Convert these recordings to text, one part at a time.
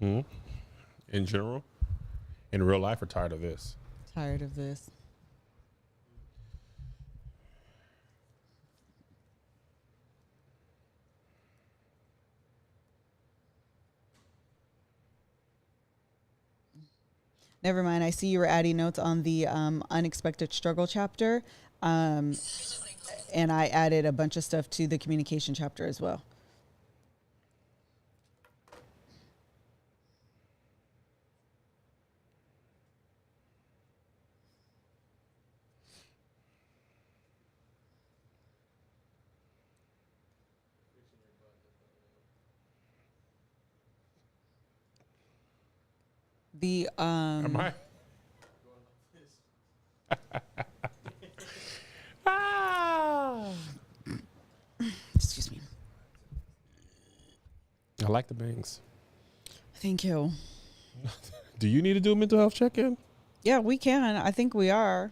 In general, in real life, or tired of this? Tired of this. Never mind. I see you were adding notes on the unexpected struggle chapter. Um, and I added a bunch of stuff to the communication chapter as well. The Am I? Ah! excuse me. I like the bangs. Thank you. Do you need to do a mental health check-in? Yeah, we can. I think we are.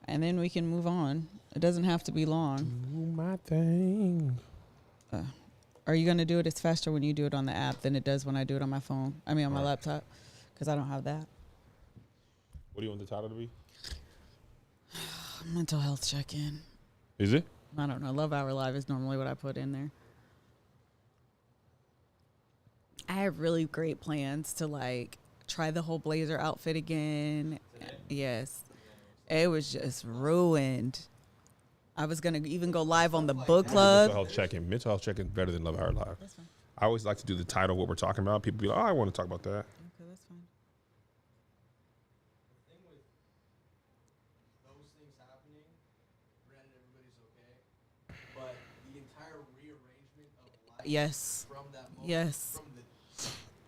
And then we can move on. It doesn't have to be long. Do my thing. Are you going to do it? It's faster when you do it on the app than it does when I do it on my phone. I mean, on my laptop, because I don't have that. What do you want the title to be? Mental health check-in. Is it? I don't know. Love Hour Live is normally what I put in there. I have really great plans to like try the whole blazer outfit again. Yes. It was just ruined. I was going to even go live on the book club. Mental health check-in. Mental health check-in better than Love Hour Live. That's fine. I always like to do the title, what we're talking about. People be like, oh, I want to talk about that. Okay, that's fine. The thing with those things happening, granted everybody's okay, but the entire rearrangement of life Yes. from that moment, Yes. from the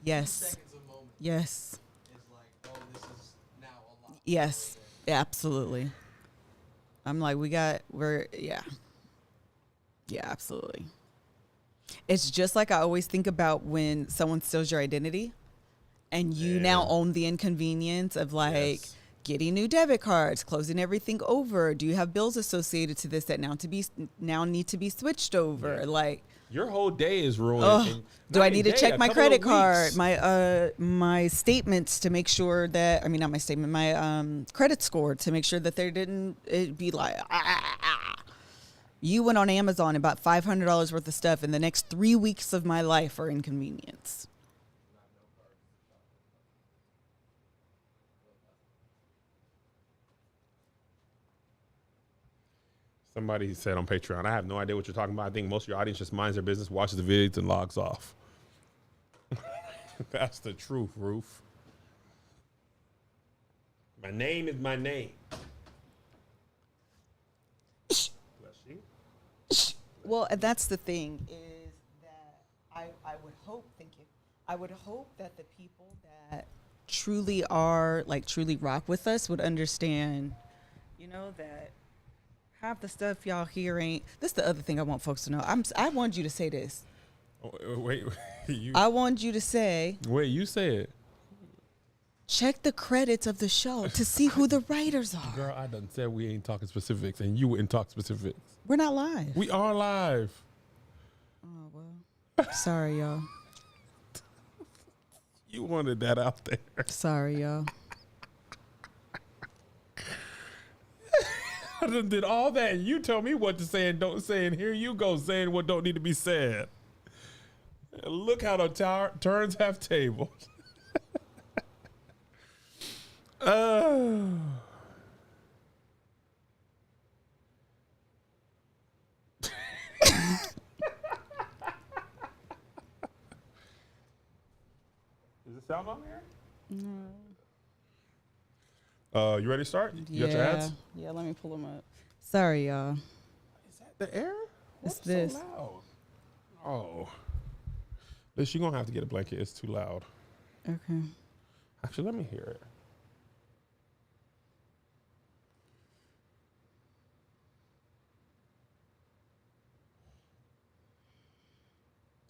Yes. seconds of moment, Yes. is like, oh, this is now a lot. Yes. Absolutely. I'm like, yeah, absolutely. It's just like I always think about when someone steals your identity and you now own the inconvenience of like Yes. getting new debit cards, closing everything over. Do you have bills associated to this that now need to be switched over? Yeah. Like, Your whole day is ruined. ugh, do Not I need to a day, check a my couple credit of card, weeks. my statements to make sure that, I mean, not my statement, my credit score to make sure that it'd be like, you went on Amazon and bought $500 worth of stuff, and the next 3 weeks of my life are inconvenience. Somebody said on Patreon, I have no idea what you're talking about. I think most of your audience just minds their business, watches the videos, and logs off. That's the truth, Roof. My name is my name. Bless you. Well, and that's the thing is that I would hope, thank you, I would hope that the people that truly are, like, truly rock with us would understand, you know, that half the stuff y'all hear ain't, this is the other thing I want folks to know. I want you to say this. Oh, wait, I want you to say, you say it. check the credits of the show to see who the writers are. Girl, I done said we ain't talking specifics, and you wouldn't talk specifics. We're not live. We are live. Oh, well. Sorry, y'all. You wanted that out there. Sorry, y'all. I done did all that, and you tell me what to say and don't say, and here you go saying what don't need to be said. Look how the turns have tabled. Is it sound on there? No. You ready to start? You got your ads? Yeah, let me pull them up. Sorry, y'all. Is that the air? It's What's this. so loud? Oh. Liz, you're going to have to get a blanket. It's too loud. Okay. Actually, let me hear it.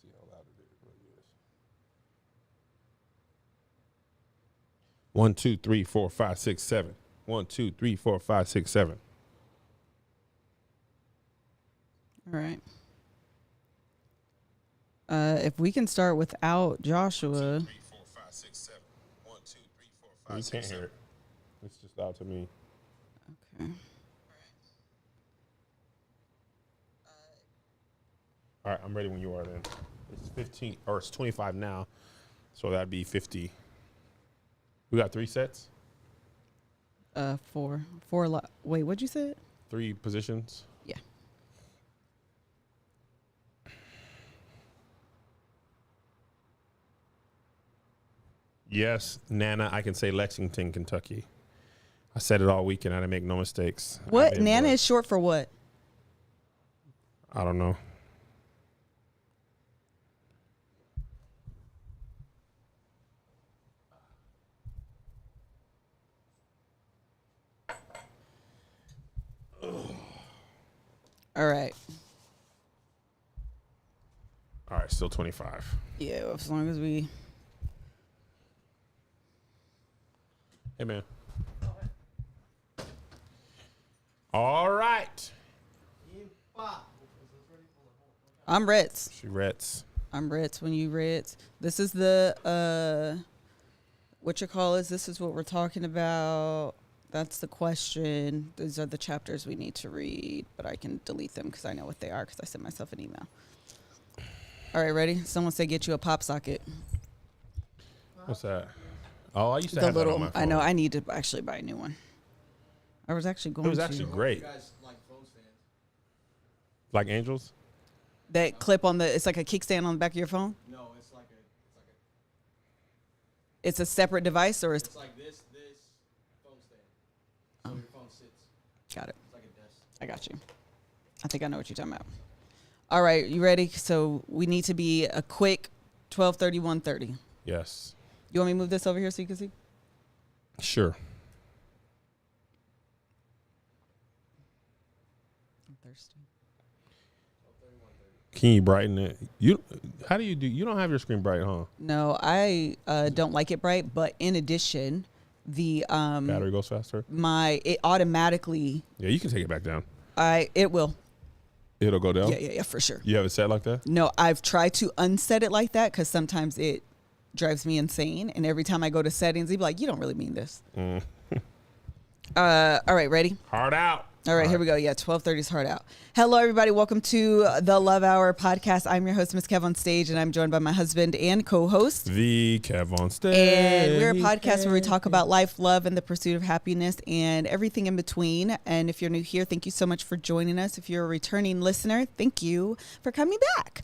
See how loud it really is. 1, 2, 3, 4, 5, 6, 7. 1, 2, 3, 4, 5, 6, 7. All right. If we can start without Joshua. 3, 4, 5, 6, 7. 1, 2, 3, 4, You 5, 6, can't 7. hear it. It's just loud to me. Okay. All right, I'm ready when you are then. It's 15, or it's 25 now. So that'd be 50. We got 3 sets, 4. Wait, what'd you say? 3 positions. Yeah. Yes, Nana, I can say Lexington, Kentucky. I said it all weekend. I didn't make no mistakes. I What? did Nana what? is short for what? I don't know. All right. All right, still 25. Yeah, as long as we. Hey, man. All right. I'm Ritz. She Reds. I'm Ritz when you Ritz. This is the what you call is this is what we're talking about. That's the question. These are the chapters we need to read, but I can delete them because I know what they are because I sent myself an email. All right, ready? Someone say get you a pop socket. What's that? Oh, I used to The have that on little. my phone. I know. I need to actually buy a new one. I was actually going. It was to. actually great. You guys like phone stands? Like Angels? That clip on the. It's like a kickstand on the back of your phone. No, It's a separate device, or it's like this phone stand. So your phone sits. got it. It's like a desk. I got you. I think I know what you're talking about. All right, you ready? So we need to be a quick 12:30, 1:30. Yes. You want me to move this over here so you can see? Sure. I'm thirsty. Can you brighten it? How do you don't have your screen bright, huh? No, I don't like it bright, but in addition, the Battery goes faster. it automatically Yeah, you can take it back down. it will. It'll go down. Yeah, for sure. You have it set like that? No, I've tried to unset it like that because sometimes it drives me insane, and every time I go to settings, he'd be like, "You don't really mean this." Mm. All right, ready? Hard out. All right, here we go. Yeah, 12:30 is hard out. Hello, everybody. Welcome to the Love Hour podcast. I'm your host, Miss Kev on stage, and I'm joined by my husband and co-host. The Kev on stage. And we're a podcast where we talk about life, love, and the pursuit of happiness and everything in between. And if you're new here, thank you so much for joining us. If you're a returning listener, thank you for coming back.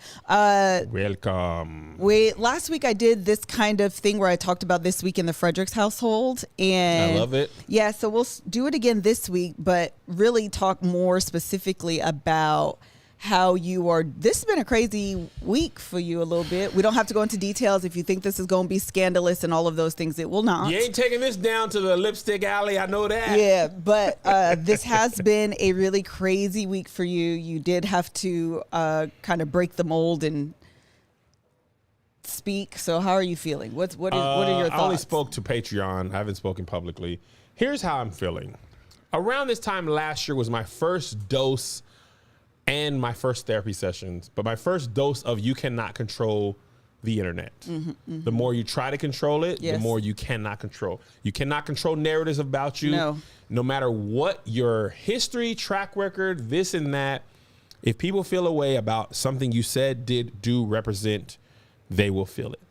Welcome. Last week I did this kind of thing where I talked about this week in the Fredericks household. And I love it. Yeah, so we'll do it again this week, but really talk more specifically about how you are. This has been a crazy week for you a little bit. We don't have to go into details. If you think this is going to be scandalous and all of those things, it will not. You ain't taking this down to the lipstick alley. I know that. Yeah, but this has been a really crazy week for you. You did have to kind of break the mold and speak. So how are you feeling? What are your thoughts? I only spoke to Patreon. I haven't spoken publicly. Here's how I'm feeling. Around this time last year was my first dose and my first therapy sessions, but my first dose of you cannot control the internet. The more you try to control it, the Yes. more you cannot control. You cannot control narratives about you. No. Matter what your history, track record, this and that, if people feel a way about something you said, did, do, represent, they will feel it.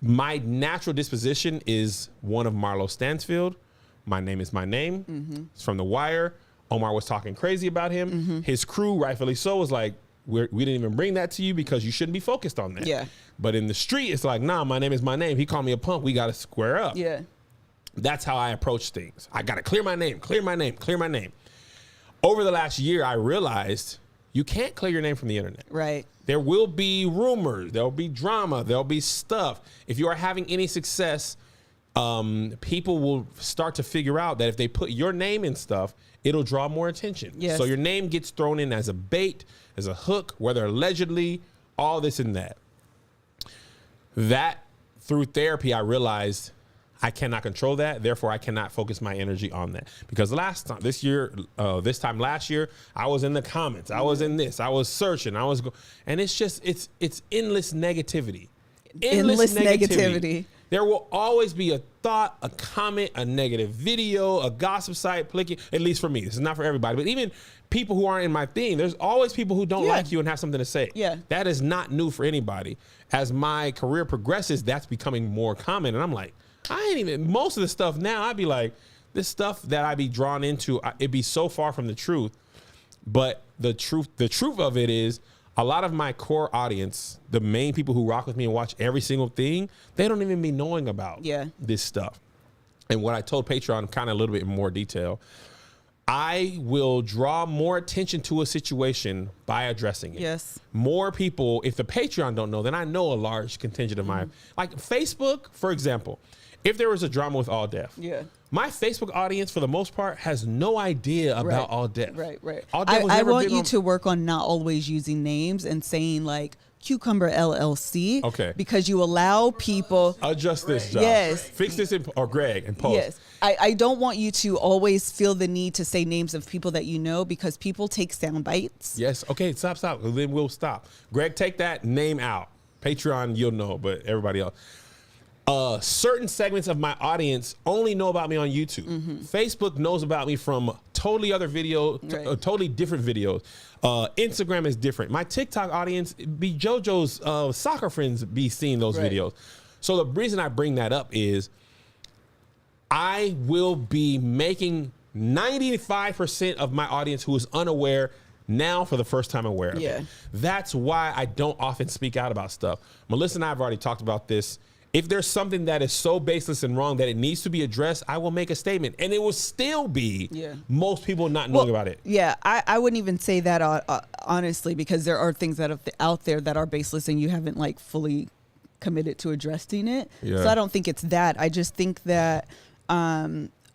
My natural disposition is one of Marlo Stansfield. My name is my name. It's from The Wire. Omar was talking crazy about him. His crew, rightfully so, was like, we didn't even bring that to you because you shouldn't be focused on that. Yeah. But in the street, it's like, nah, my name is my name. He called me a punk. We got to square up. Yeah. That's how I approach things. I got to clear my name, clear my name, clear my name. Over the last year, I realized you can't clear your name from the internet. Right. There will be rumors. There will be drama. There will be stuff. If you are having any success, people will start to figure out that if they put your name in stuff, it'll draw more attention. Yes. So your name gets thrown in as a bait, as a hook, whether allegedly, all this and that. That, through therapy, I realized I cannot control that. Therefore, I cannot focus my energy on that. Because this time last year, I was in the comments. I was in this. I was searching. And it's endless negativity. Endless negativity. There will always be a thought, a comment, a negative video, a gossip site, at least for me. This is not for everybody, but even people who aren't in my thing, there's always people who don't like you and have something to say. Yeah. That is not new for anybody. As my career progresses, that's becoming more common. And I'm like, most of the stuff now, I'd be like, this stuff that I be drawn into, it'd be so far from the truth. But the truth of it is, a lot of my core audience, the main people who rock with me and watch every single thing, they don't even be knowing about this stuff. And what I told Patreon, kind of a little bit more detail, I will draw more attention to a situation by addressing it. Yes. More people, if the Patreon don't know, then I know a large contingent of my, like Facebook, for example, if there was a drama with All Def, my Facebook audience, for the most part, has no idea about All Def. Right. All Def was I never want big you on- to work on not always using names and saying like Cucumber LLC. Okay. Because you allow people. Adjust this, Josh. Yes. Fix this, or Greg, and post. Yes. I don't want you to always feel the need to say names of people that you know, because people take sound bites. Yes. Okay. Stop. Then we'll stop. Greg, take that name out. Patreon, you'll know, but everybody else. Certain segments of my audience only know about me on YouTube. Facebook knows about me from totally other videos, totally different videos. Instagram is different. My TikTok audience be JoJo's soccer friends be seeing those videos. So the reason I bring that up is I will be making 95% of my audience who is unaware now for the first time aware of it. That's why I don't often speak out about stuff. Melissa and I have already talked about this. If there's something that is so baseless and wrong that it needs to be addressed, I will make a statement, and it will still be most people not knowing about it. Yeah, I wouldn't even say that honestly, because there are things that are out there that are baseless and you haven't like fully committed to addressing it. So I don't think it's that. I just think that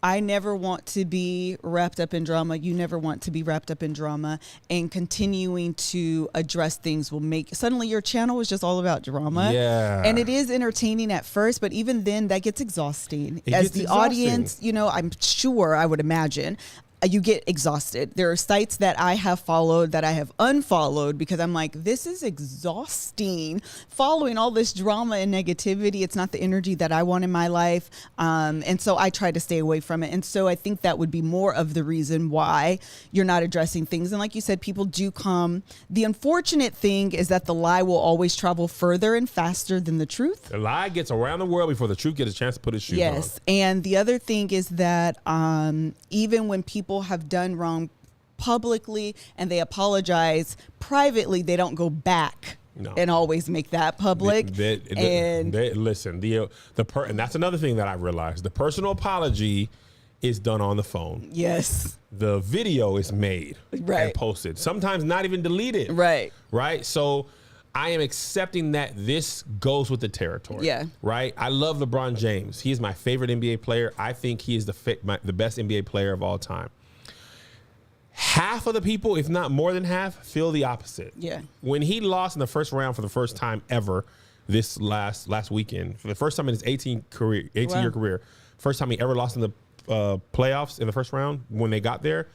I never want to be wrapped up in drama. You never want to be wrapped up in drama, and continuing to address things will make suddenly your channel is just all about drama. Yeah. And it is entertaining at first, but even then that gets exhausting. As the audience, you know, I'm sure, I would imagine, you get exhausted. There are sites that I have followed that I have unfollowed because I'm like, this is exhausting. Following all this drama and negativity, it's not the energy that I want in my life. And so I try to stay away from it. And so I think that would be more of the reason why you're not addressing things. And like you said, people do come. The unfortunate thing is that the lie will always travel further and faster than the truth. The lie gets around the world before the truth gets a chance to put its shoes on. Yes. And the other thing is that even when people have done wrong publicly and they apologize privately, they don't go back and always make that public. And that's another thing that I realized. The personal apology is done on the phone. Yes. The video is made and posted. Sometimes not even deleted. Right. So I am accepting that this goes with the territory. Yeah. Right. I love LeBron James. He is my favorite NBA player. I think he is the best NBA player of all time. Half of the people, if not more than half, feel the opposite. Yeah. When he lost in the first round for the first time ever this last weekend, for the first time in his 18-year career, first time he ever lost in the playoffs in the first round, when they got there,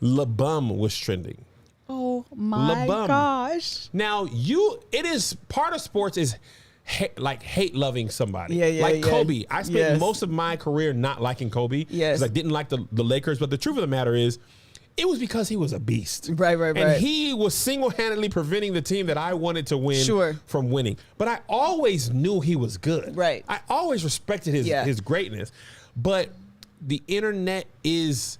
LeBum was trending. Oh my gosh. Now it is part of sports is hate loving somebody. Yeah. Kobe. I spent most of my career not liking Kobe because I didn't like the Lakers. But the truth of the matter is, it was because he was a beast. Right. And he was single-handedly preventing the team that I wanted to win from winning. But I always knew he was good. Right. I always respected his greatness. But the internet is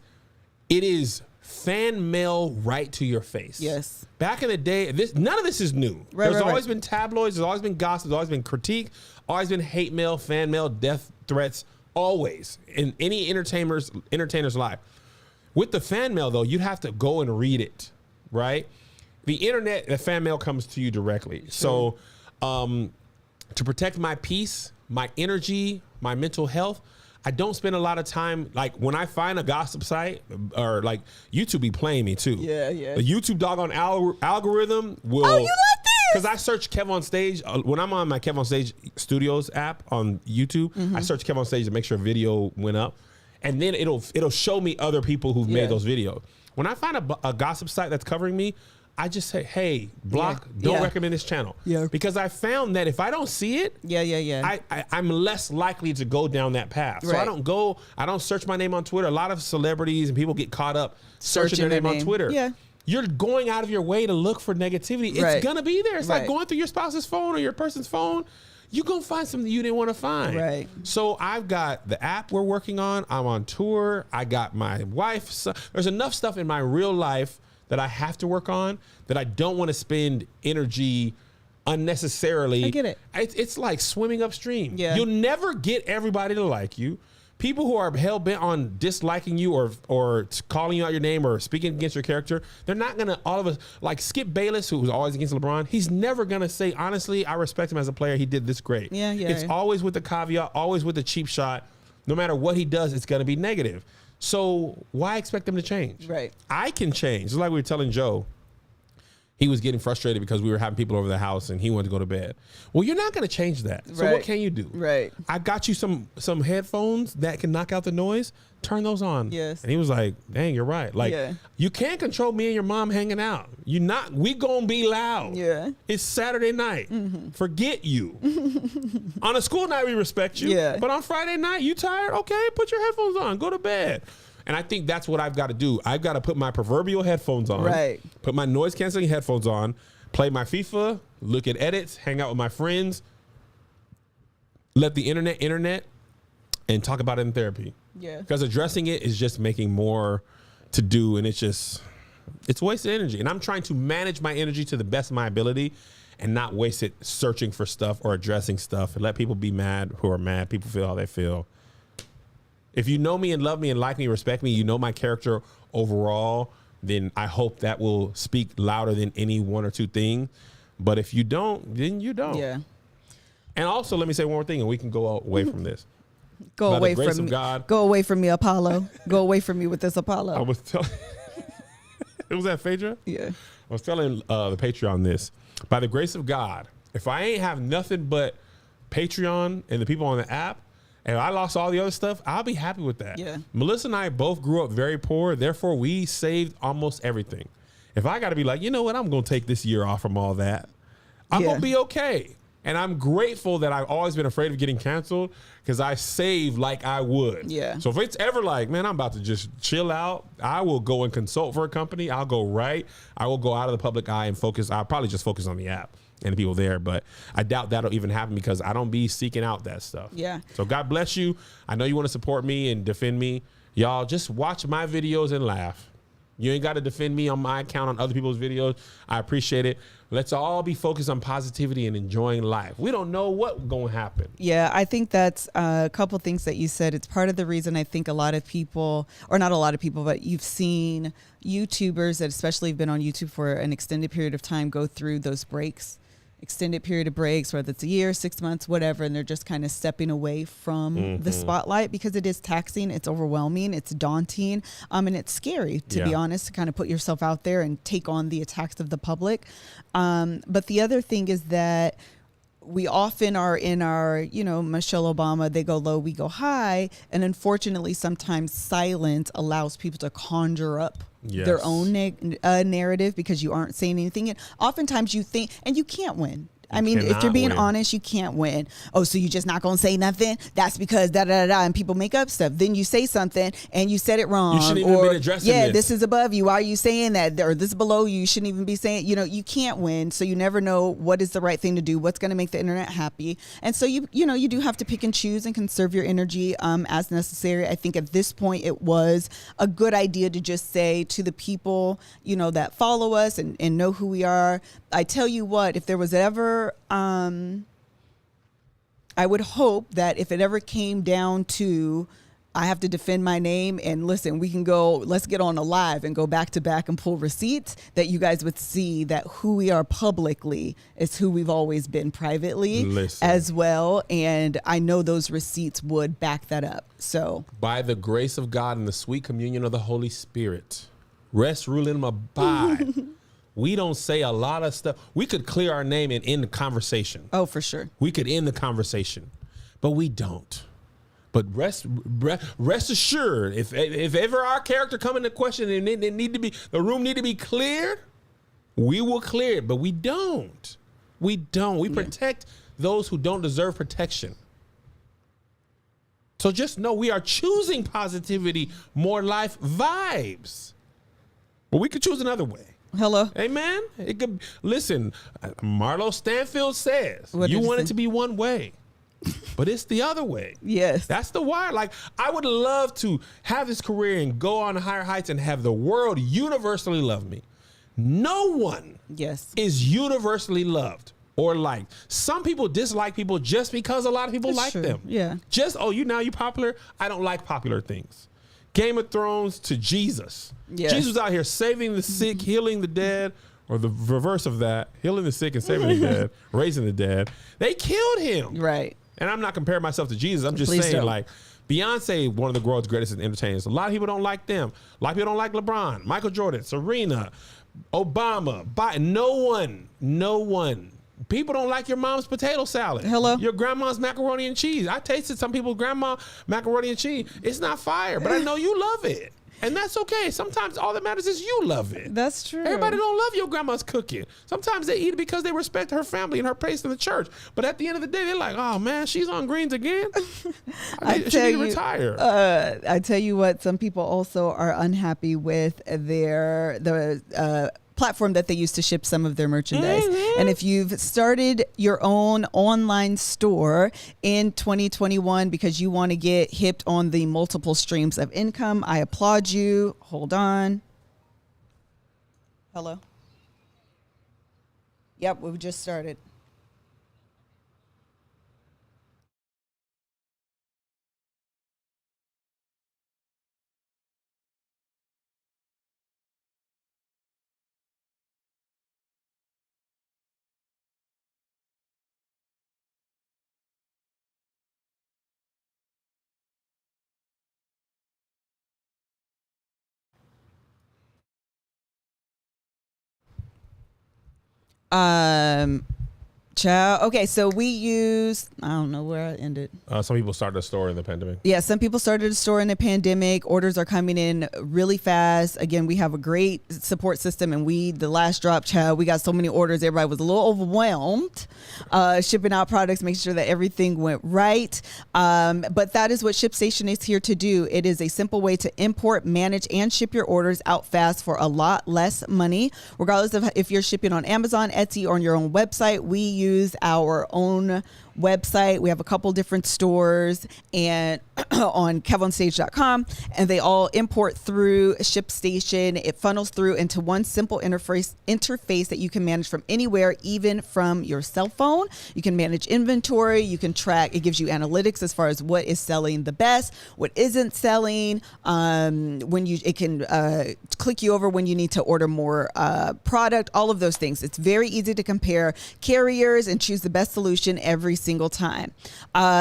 fan mail right to your face. Yes. Back in the day, none of this is new. There's always been tabloids, there's always been gossip, there's always been critique, always been hate mail, fan mail, death threats, always in any entertainer's life. With the fan mail, though, you'd have to go and read it, right? The internet, the fan mail comes to you directly. So to protect my peace, my energy, my mental health, I don't spend a lot of time, like when I find a gossip site, or like YouTube be playing me too. Yeah. The YouTube doggone algorithm will. Oh, you like this? Because I search Kev on Stage. When I'm on my Kev on Stage Studios app on YouTube, I search Kev on Stage to make sure a video went up. And then it'll show me other people who've made those videos. When I find a gossip site that's covering me, I just say, hey, block, don't Yeah. recommend this channel. Yeah. Because I found that if I don't see it, Yeah. I'm less likely to go down that path. So I Right. don't search my name on Twitter. A lot of celebrities and people get caught up searching Searching their their name on name. Twitter. Yeah. You're going out of your way to look for negativity. It's Right. gonna be there. It's like Right. going through your spouse's phone or your person's phone. You're gonna find something you didn't want to find. Right. So I've got the app we're working on. I'm on tour. I got my wife. So there's enough stuff in my real life that I have to work on that I don't want to spend energy unnecessarily. I get it. It's like swimming upstream. Yeah. You'll never get everybody to like you. People who are hell bent on disliking you or calling you out your name or speaking against your character, they're not gonna all of us like Skip Bayless, who was always against LeBron. He's never gonna say, honestly, I respect him as a player. He did this great. Yeah. It's always with the caveat, always with the cheap shot. No matter what he does, it's gonna be negative. So why expect them to change? Right. I can change. It's like we were telling Joe. He was getting frustrated because we were having people over the house and he wanted to go to bed. Well, you're not going to change that. So what Right. can you do? Right. I got you some headphones that can knock out the noise. Turn those on. Yes. And he was like, dang, you're right. Like, Yeah. you can't control me and your mom hanging out. We going to be loud. Yeah. It's Saturday night. Forget you. On a school night, we respect you. Yeah. But on Friday night, you tired? Okay, put your headphones on. Go to bed. And I think that's what I've got to do. I've got to put my proverbial headphones on. Right. Put my noise canceling headphones on. Play my FIFA. Look at edits. Hang out with my friends. Let the internet. And talk about it in therapy. Yeah. Because addressing it is just making more to do. And it's wasted energy. And I'm trying to manage my energy to the best of my ability and not waste it searching for stuff or addressing stuff and let people be mad who are mad. People feel how they feel. If you know me and love me and like me, respect me, you know my character overall, then I hope that will speak louder than any one or two things. But if you don't, then you don't. Yeah. And also, let me say one more thing, and we can go away from this. Go By the away grace from of me. God. Go away from me, Apollo. Go away from me with this I Apollo. was telling, it was that Phaedra? Yeah. I was telling the Patreon this. By the grace of God, if I ain't have nothing but Patreon and the people on the app, and I lost all the other stuff, I'll be happy with that. Yeah. Melissa and I both grew up very poor. Therefore, we saved almost everything. If I got to be like, you know what, I'm going to take this year off from all that, I'm Yeah. going to be okay. And I'm grateful that I've always been afraid of getting canceled because I saved like I would. Yeah. So if it's ever like, man, I'm about to just chill out, I will go and consult for a company. I'll go right. I will go out of the public eye and focus. I'll probably just focus on the app and the people there. But I doubt that'll even happen because I don't be seeking out that stuff. Yeah. So God bless you. I know you want to support me and defend me. Y'all just watch my videos and laugh. You ain't got to defend me on my account on other people's videos. I appreciate it. Let's all be focused on positivity and enjoying life. We don't know what's going to happen. Yeah, I think that's a couple things that you said. It's part of the reason I think a lot of people, or not a lot of people, but you've seen YouTubers that especially have been on YouTube for an extended period of time go through those breaks, extended period of breaks, whether it's a year, 6 months, whatever, and they're just kind of stepping away from the spotlight because it is taxing, it's overwhelming, it's daunting, and it's scary, to be Yeah. honest, to kind of put yourself out there and take on the attacks of the public. But the other thing is that we often are in our, Michelle Obama, they go low, we go high. And unfortunately, sometimes silence allows people to conjure up their Yes. own narrative because you aren't saying anything. And oftentimes you think, and you can't win. I mean, if you're cannot being win. honest, you can't win. Oh, so you're just not going to say nothing? That's because da-da-da-da, and people make up stuff. Then you say something and you said it wrong. You shouldn't even or, been addressing yeah, this. this is above you. Why are you saying that? Or this is below you. You shouldn't even be saying, you can't win. So you never know what is the right thing to do, what's going to make the internet happy. And so you do have to pick and choose and conserve your energy as necessary. I think at this point it was a good idea to just say to the people, that follow us and know who we are. I tell you what, if there was ever, I would hope that if it ever came down to I have to defend my name and listen, let's get on a live and go back to back and pull receipts, that you guys would see that who we are publicly is who we've always been privately Listen. as well. And I know those receipts would back that up. So By the grace of God and the sweet communion of the Holy Spirit, rest, rule, and abide. We don't say a lot of stuff. We could clear our name and end the conversation. oh, for sure. We could end the conversation, but we don't. But rest assured, if ever our character come into question and the room need to be cleared, We will clear it, but we don't. We don't. We protect those who don't deserve protection. So just know we are choosing positivity, more life vibes. But we could choose another way. Hello. Amen. It could listen. Marlo Stanfield says What you did he want say? it to be one way, but it's the other way. Yes. That's the wire. Like, I would love to have this career and go on higher heights and have the world universally love me. No one Yes. is universally loved or liked. Some people dislike people just because a lot of people That's like true. them. Yeah. Just, you popular. I don't like popular things. Game of Thrones to Jesus. Yes. Jesus was out here saving the sick, healing the dead, or the reverse of that, healing the sick and saving the dead, raising the dead. They killed him. Right. And I'm not comparing myself to Jesus. I'm just Please saying, don't. like, Beyonce, one of the world's greatest entertainers. A lot of people don't like them. A lot of people don't like LeBron, Michael Jordan, Serena, Obama, Biden. No one. People don't like your mom's potato salad. Hello? Your grandma's macaroni and cheese. I tasted some people's grandma macaroni and cheese. It's not fire, but I know you love it. And that's okay. Sometimes all that matters is you love it. That's true. Everybody don't love your grandma's cooking. Sometimes they eat it because they respect her family and her place in the church. But at the end of the day, they're like, oh man, she's on greens again. She tell need to you, retire. I tell you what, some people also are unhappy with the platform that they use to ship some of their merchandise. And if you've started your own online store in 2021 because you want to get hipped on the multiple streams of income, I applaud you. Hold on. Hello? Yep, we've just started. Child. Okay, so we use, I don't know where I ended. Some people started a store in the pandemic. Yeah, some people started a store in the pandemic. Orders are coming in really fast. Again, we have a great support system, and the last drop, child, we got so many orders. Everybody was a little overwhelmed, shipping out products, making sure that everything went right. But that is what ShipStation is here to do. It is a simple way to import, manage, and ship your orders out fast for a lot less money. Regardless of if you're shipping on Amazon, Etsy, or on your own website, we use our own website. We have a couple different stores and on kevonstage.com, and they all import through ShipStation. It funnels through into one simple interface that you can manage from anywhere, even from your cell phone. You can manage inventory. You can track. It gives you analytics as far as what is selling the best, what isn't selling. It can click you over when you need to order more product. All of those things. It's very easy to compare carriers and choose the best solution every single time.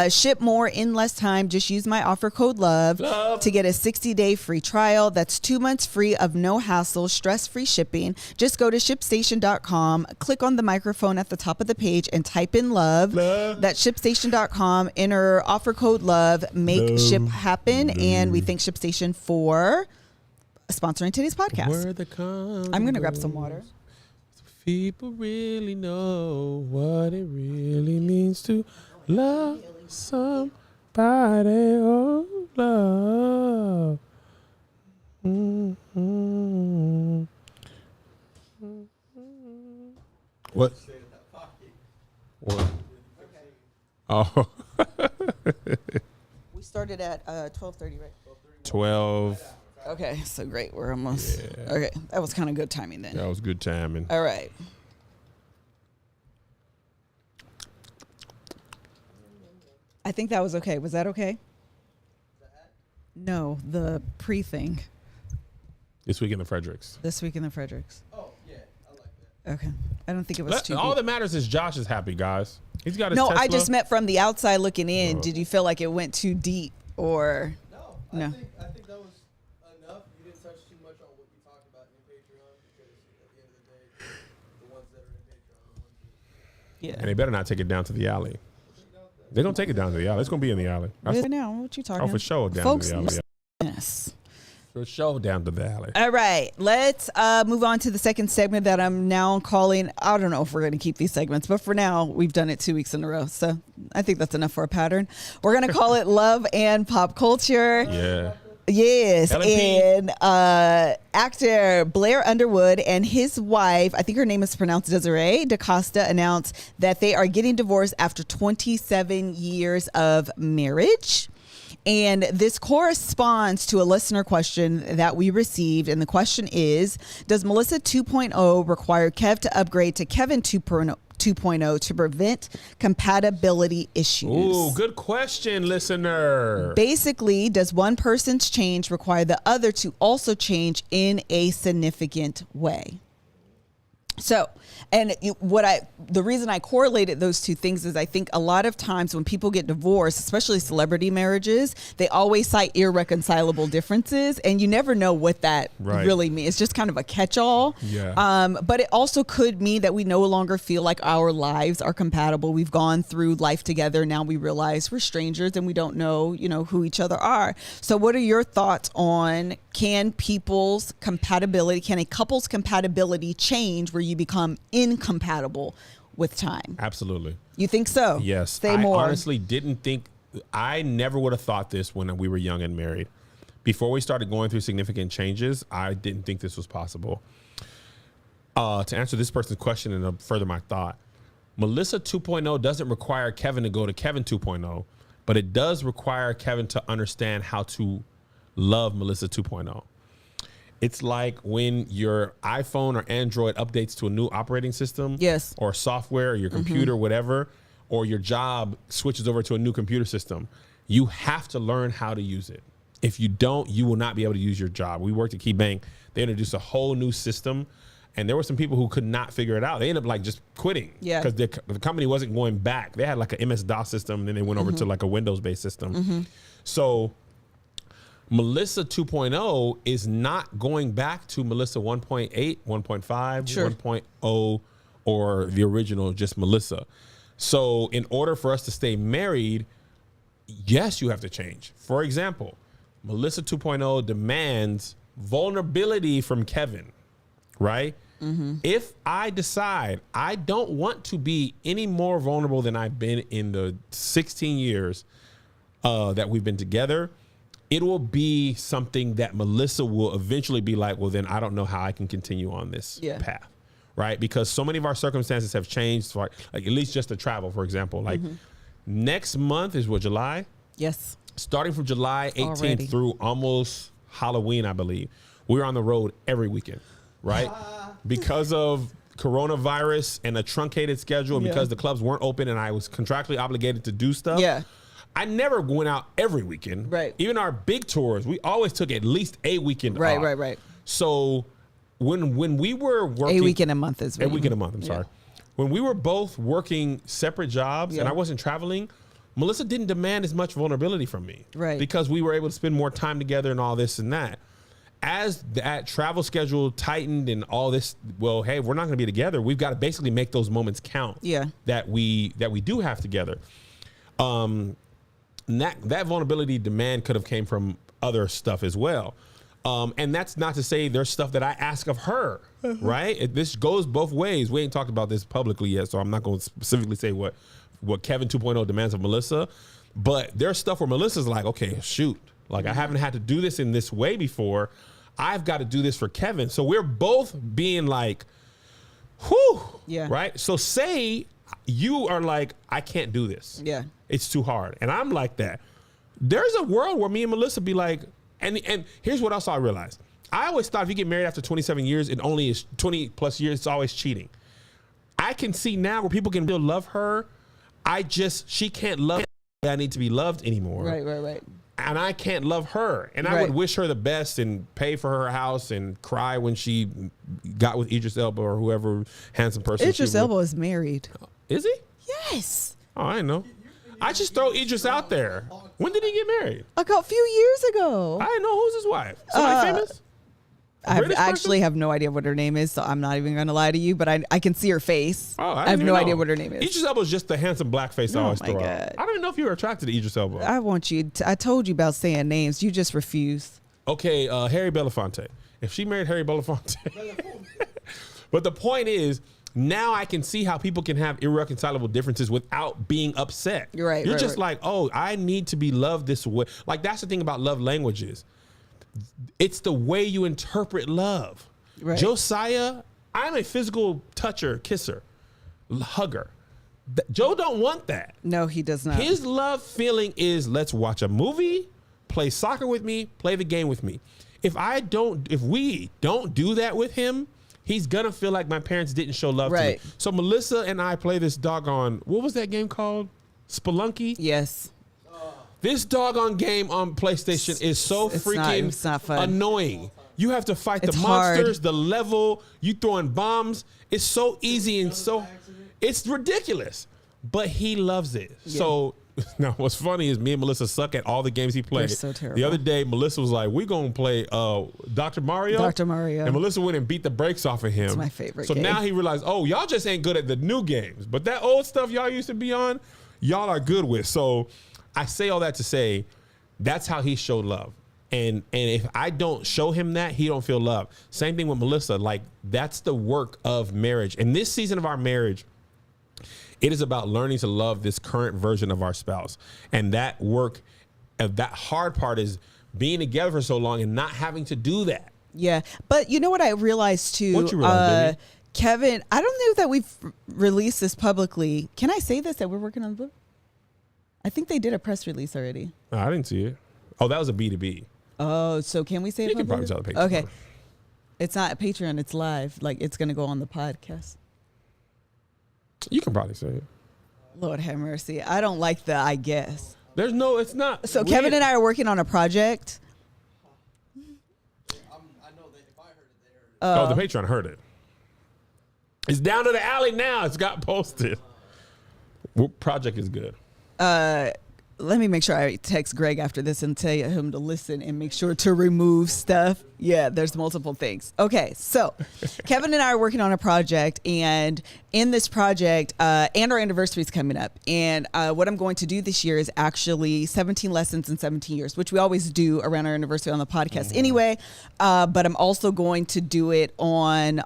Ship more in less time. Just use my offer code LOVE to get a 60-day free trial. That's 2 months free of no hassle, stress-free shipping. Just go to ShipStation.com, click on the microphone at the top of the page, and type in LOVE. That's ShipStation.com. Enter offer code LOVE. Make ship happen. And we thank ShipStation for sponsoring today's podcast. I'm going to grab some water. People really know what it really means to love somebody. Oh, love. Mm-hmm. What? What? Oh. We started at 12:30, right? 12. Okay, so great. We're almost. Okay, that was kind of good timing then. That was good timing. All right. I think that was okay. Was that okay? No, the pre-thing This week in the Fredericks. this week in the Fredericks. Oh, yeah, I like that. Okay, I don't think it was too. All deep. that matters is Josh is happy, guys. He's got his No, Tesla. I just meant from the outside looking in. Did you feel like it went too deep or? No, No. I think that was enough. You didn't touch too much on what you talked about in Patreon because at the end of the day, the ones that are in Patreon are the ones that Yeah. And they better not take it down to the alley. They're going to take it down to the alley. It's going to be in the alley. Right now, what you talking? Oh, for sure, down Folks, to the alley. Yes. For sure, down to the alley. All right, let's move on to the second segment that I'm now calling. I don't know if we're going to keep these segments, but for now, we've done it 2 weeks in a row. So I think that's enough for a pattern. We're going to call it Love and Pop Culture. Yeah. Yes, LMP. and actor Blair Underwood and his wife, I think her name is pronounced Desiree DaCosta, announced that they are getting divorced after 27 years of marriage. And this corresponds to a listener question that we received. And the question is, does Melissa 2.0 require Kev to upgrade to Kevin 2.0 to prevent compatibility issues? Ooh, good question, listener. Basically, does one person's change require the other to also change in a significant way? So, and the reason I correlated those two things is I think a lot of times when people get divorced, especially celebrity marriages, they always cite irreconcilable differences, and you never know what that really means. It's just kind of a catch-all. Yeah. But it also could mean that we no longer feel like our lives are compatible. We've gone through life together. Now we realize we're strangers and we don't know, who each other are. So what are your thoughts on can a couple's compatibility change where you become incompatible with time? Absolutely. You think so? Yes. Say more. I honestly didn't think, I never would have thought this when we were young and married. Before we started going through significant changes, I didn't think this was possible. To answer this person's question and further my thought, Melissa 2.0 doesn't require Kevin to go to Kevin 2.0, but it does require Kevin to understand how to love Melissa 2.0. It's like when your iPhone or Android updates to a new operating system, yes, or software, or your computer, whatever, or your job switches over to a new computer system. You have to learn how to use it. If you don't, you will not be able to use your job. We worked at KeyBank. They introduced a whole new system, and there were some people who could not figure it out. They ended up just quitting because the company wasn't going back. They had like an MS-DOS system, and then they went over to like a Windows-based system. So Melissa 2.0 is not going back to Melissa 1.8, 1.5, 1.0, or the original, just Melissa. So in order for us to stay married, yes, you have to change. For example, Melissa 2.0 demands vulnerability from Kevin, right? If I decide I don't want to be any more vulnerable than I've been in the 16 years that we've been together, it will be something that Melissa will eventually be like, well, then I don't know how I can continue on this path, right? Because so many of our circumstances have changed, like at least just the travel, for example. Like next month is what, July? Yes. Starting from July 18th Already. through almost Halloween, I believe, we're on the road every weekend, right? Because of coronavirus and a truncated schedule, and because the clubs weren't open and I was contractually obligated to do stuff. Yeah. I never went out every weekend. Right. Even our big tours, we always took at least a weekend off. Right. So when we were working, A weekend a month is a weekend a month. I'm sorry. When we were both working separate jobs and I wasn't traveling, Melissa didn't demand as much vulnerability from me. Right. Because we were able to spend more time together and all this and that. As that travel schedule tightened and all this, well, hey, we're not going to be together. We've got to basically make those moments count. Yeah. That we do have together. That vulnerability demand could have came from other stuff as well. And that's not to say there's stuff that I ask of her, right? This goes both ways. We ain't talked about this publicly yet, so I'm not going to specifically say what Kevin 2.0 demands of Melissa. But there's stuff where Melissa's like, okay, shoot. Like, I haven't had to do this in this way before. I've got to do this for Kevin. So we're both being like, whew, right? So say you are like, I can't do this. Yeah. It's too hard. And I'm like that. There's a world where me and Melissa be like, and here's what else I realized. I always thought if you get married after 27 years, it only is 20 plus years, it's always cheating. I can see now where people can still love her. She can't love me. I need to be loved anymore. Right. And I can't love her. And I would wish her the best and pay for her house and cry when she got with Idris Elba or whoever handsome person. Idris Elba is married. Is he? Yes. Oh, I didn't know. I just throw Idris out there. When did he get married? A few years ago. I didn't know. Who's his wife? Somebody famous? I British actually person? have no idea what her name is, so I'm not even going to lie to you, but I can see her face. Oh, I have no idea what her name is. Idris Elba is just the handsome black face I Oh always my throw God. out. I don't even know if you were attracted to Idris Elba. I want you I told you about saying names. You just refuse. Okay, Harry Belafonte. If she married Harry Belafonte. But the point is, now I can see how people can have irreconcilable differences without being upset. Right, You're right, just right. like, oh, I need to be loved this way. Like, that's the thing about love languages. It's the way you interpret love. Right. Josiah, I'm a physical toucher, kisser, hugger. Joe don't want that. No, he does not. His love feeling is let's watch a movie, play soccer with me, play the game with me. If we don't do that with him, he's gonna feel like my parents didn't show love to Right. me. So Melissa and I play this doggone, what was that game called? Spelunky? Yes. This doggone game on PlayStation is so It's not fun. annoying. You have to fight It's the hard. monsters, the level, you throwing bombs. It's so easy and so it's ridiculous. But he loves it. So now what's funny is me and Melissa suck at all the games he plays. so terrible. The other day Melissa was like, we're gonna play Dr. Mario. Dr. Mario. And Melissa went and beat the brakes off of him. It's my favorite So game. now he realized, oh, y'all just ain't good at the new games. But that old stuff y'all used to be on, y'all are good with. So I say all that to say that's how he showed love. And if I don't show him that, he don't feel love. Same thing with Melissa. Like, that's the work of marriage. And this season of our marriage, it is about learning to love this current version of our spouse. And that work, that hard part is being together for so long and not having to do that. Yeah. But you know what I realized too? What you realize, baby? Kevin, I don't know that we've released this publicly. Can I say this, that we're working on the book? I think they did a press release already. Oh, I didn't see it. Oh, that was a B2B. Oh, so can we say it You can probably publicly? tell the Patreon. Okay. It's not Patreon, it's live. Like, it's going to go on the podcast. You can probably say it. Lord have mercy. I don't like the I guess. There's no, it's not. So Kevin and I are working on a project. I know that if I heard it, they heard it. Oh, the Patreon heard it. It's down to the alley now. It's got posted. What project is good? Let me make sure I text Greg after this and tell him to listen and make sure to remove stuff. Yeah, there's multiple things. Okay, so Kevin and I are working on a project, and in this project, and our anniversary is coming up. And what I'm going to do this year is actually 17 lessons in 17 years, which we always do around our anniversary on the podcast anyway. But I'm also going to do it on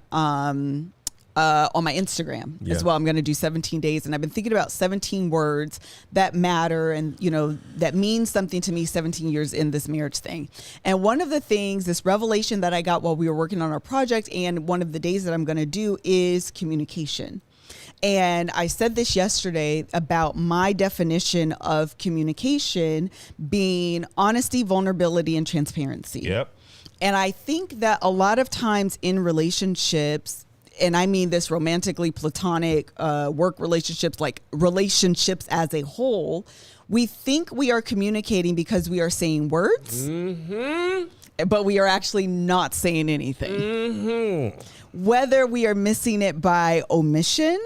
my Instagram as well. I'm going to do 17 days, and I've been thinking about 17 words that matter and, you know, that means something to me 17 years in this marriage thing. And one of the things, this revelation that I got while we were working on our project, and one of the days that I'm going to do is communication. And I said this yesterday about my definition of communication being honesty, vulnerability, and transparency. Yep. And I think that a lot of times in relationships, and I mean this romantically, platonic, work relationships, like relationships as a whole, we think we are communicating because we are saying words, but we are actually not saying anything. Whether we are missing it by omission,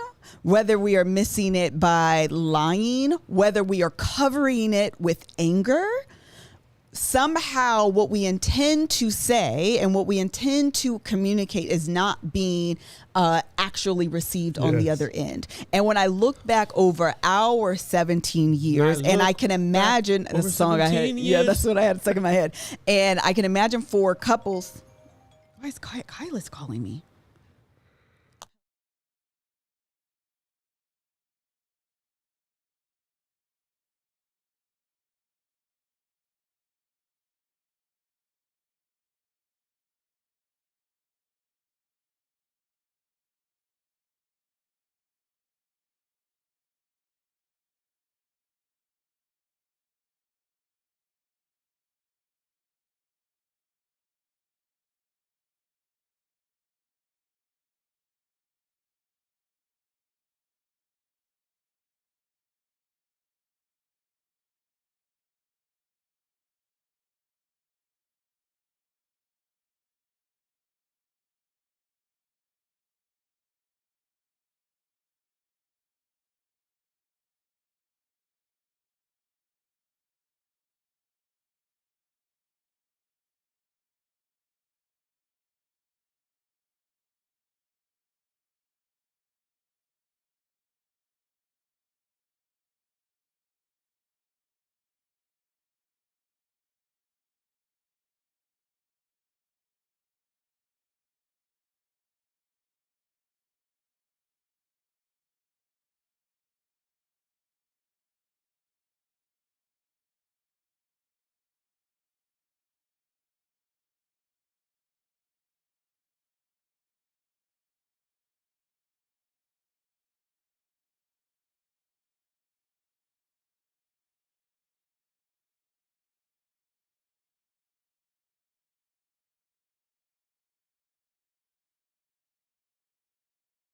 whether we are missing it by lying, whether we are covering it with anger, somehow what we intend to say and what we intend to communicate is not being actually received on the Yes. other end. And when I look back over our 17 years, and I can imagine the over song I had, 17 yeah, years. that's what I had stuck in my head. And I can imagine for couples, why is Kyla's calling me?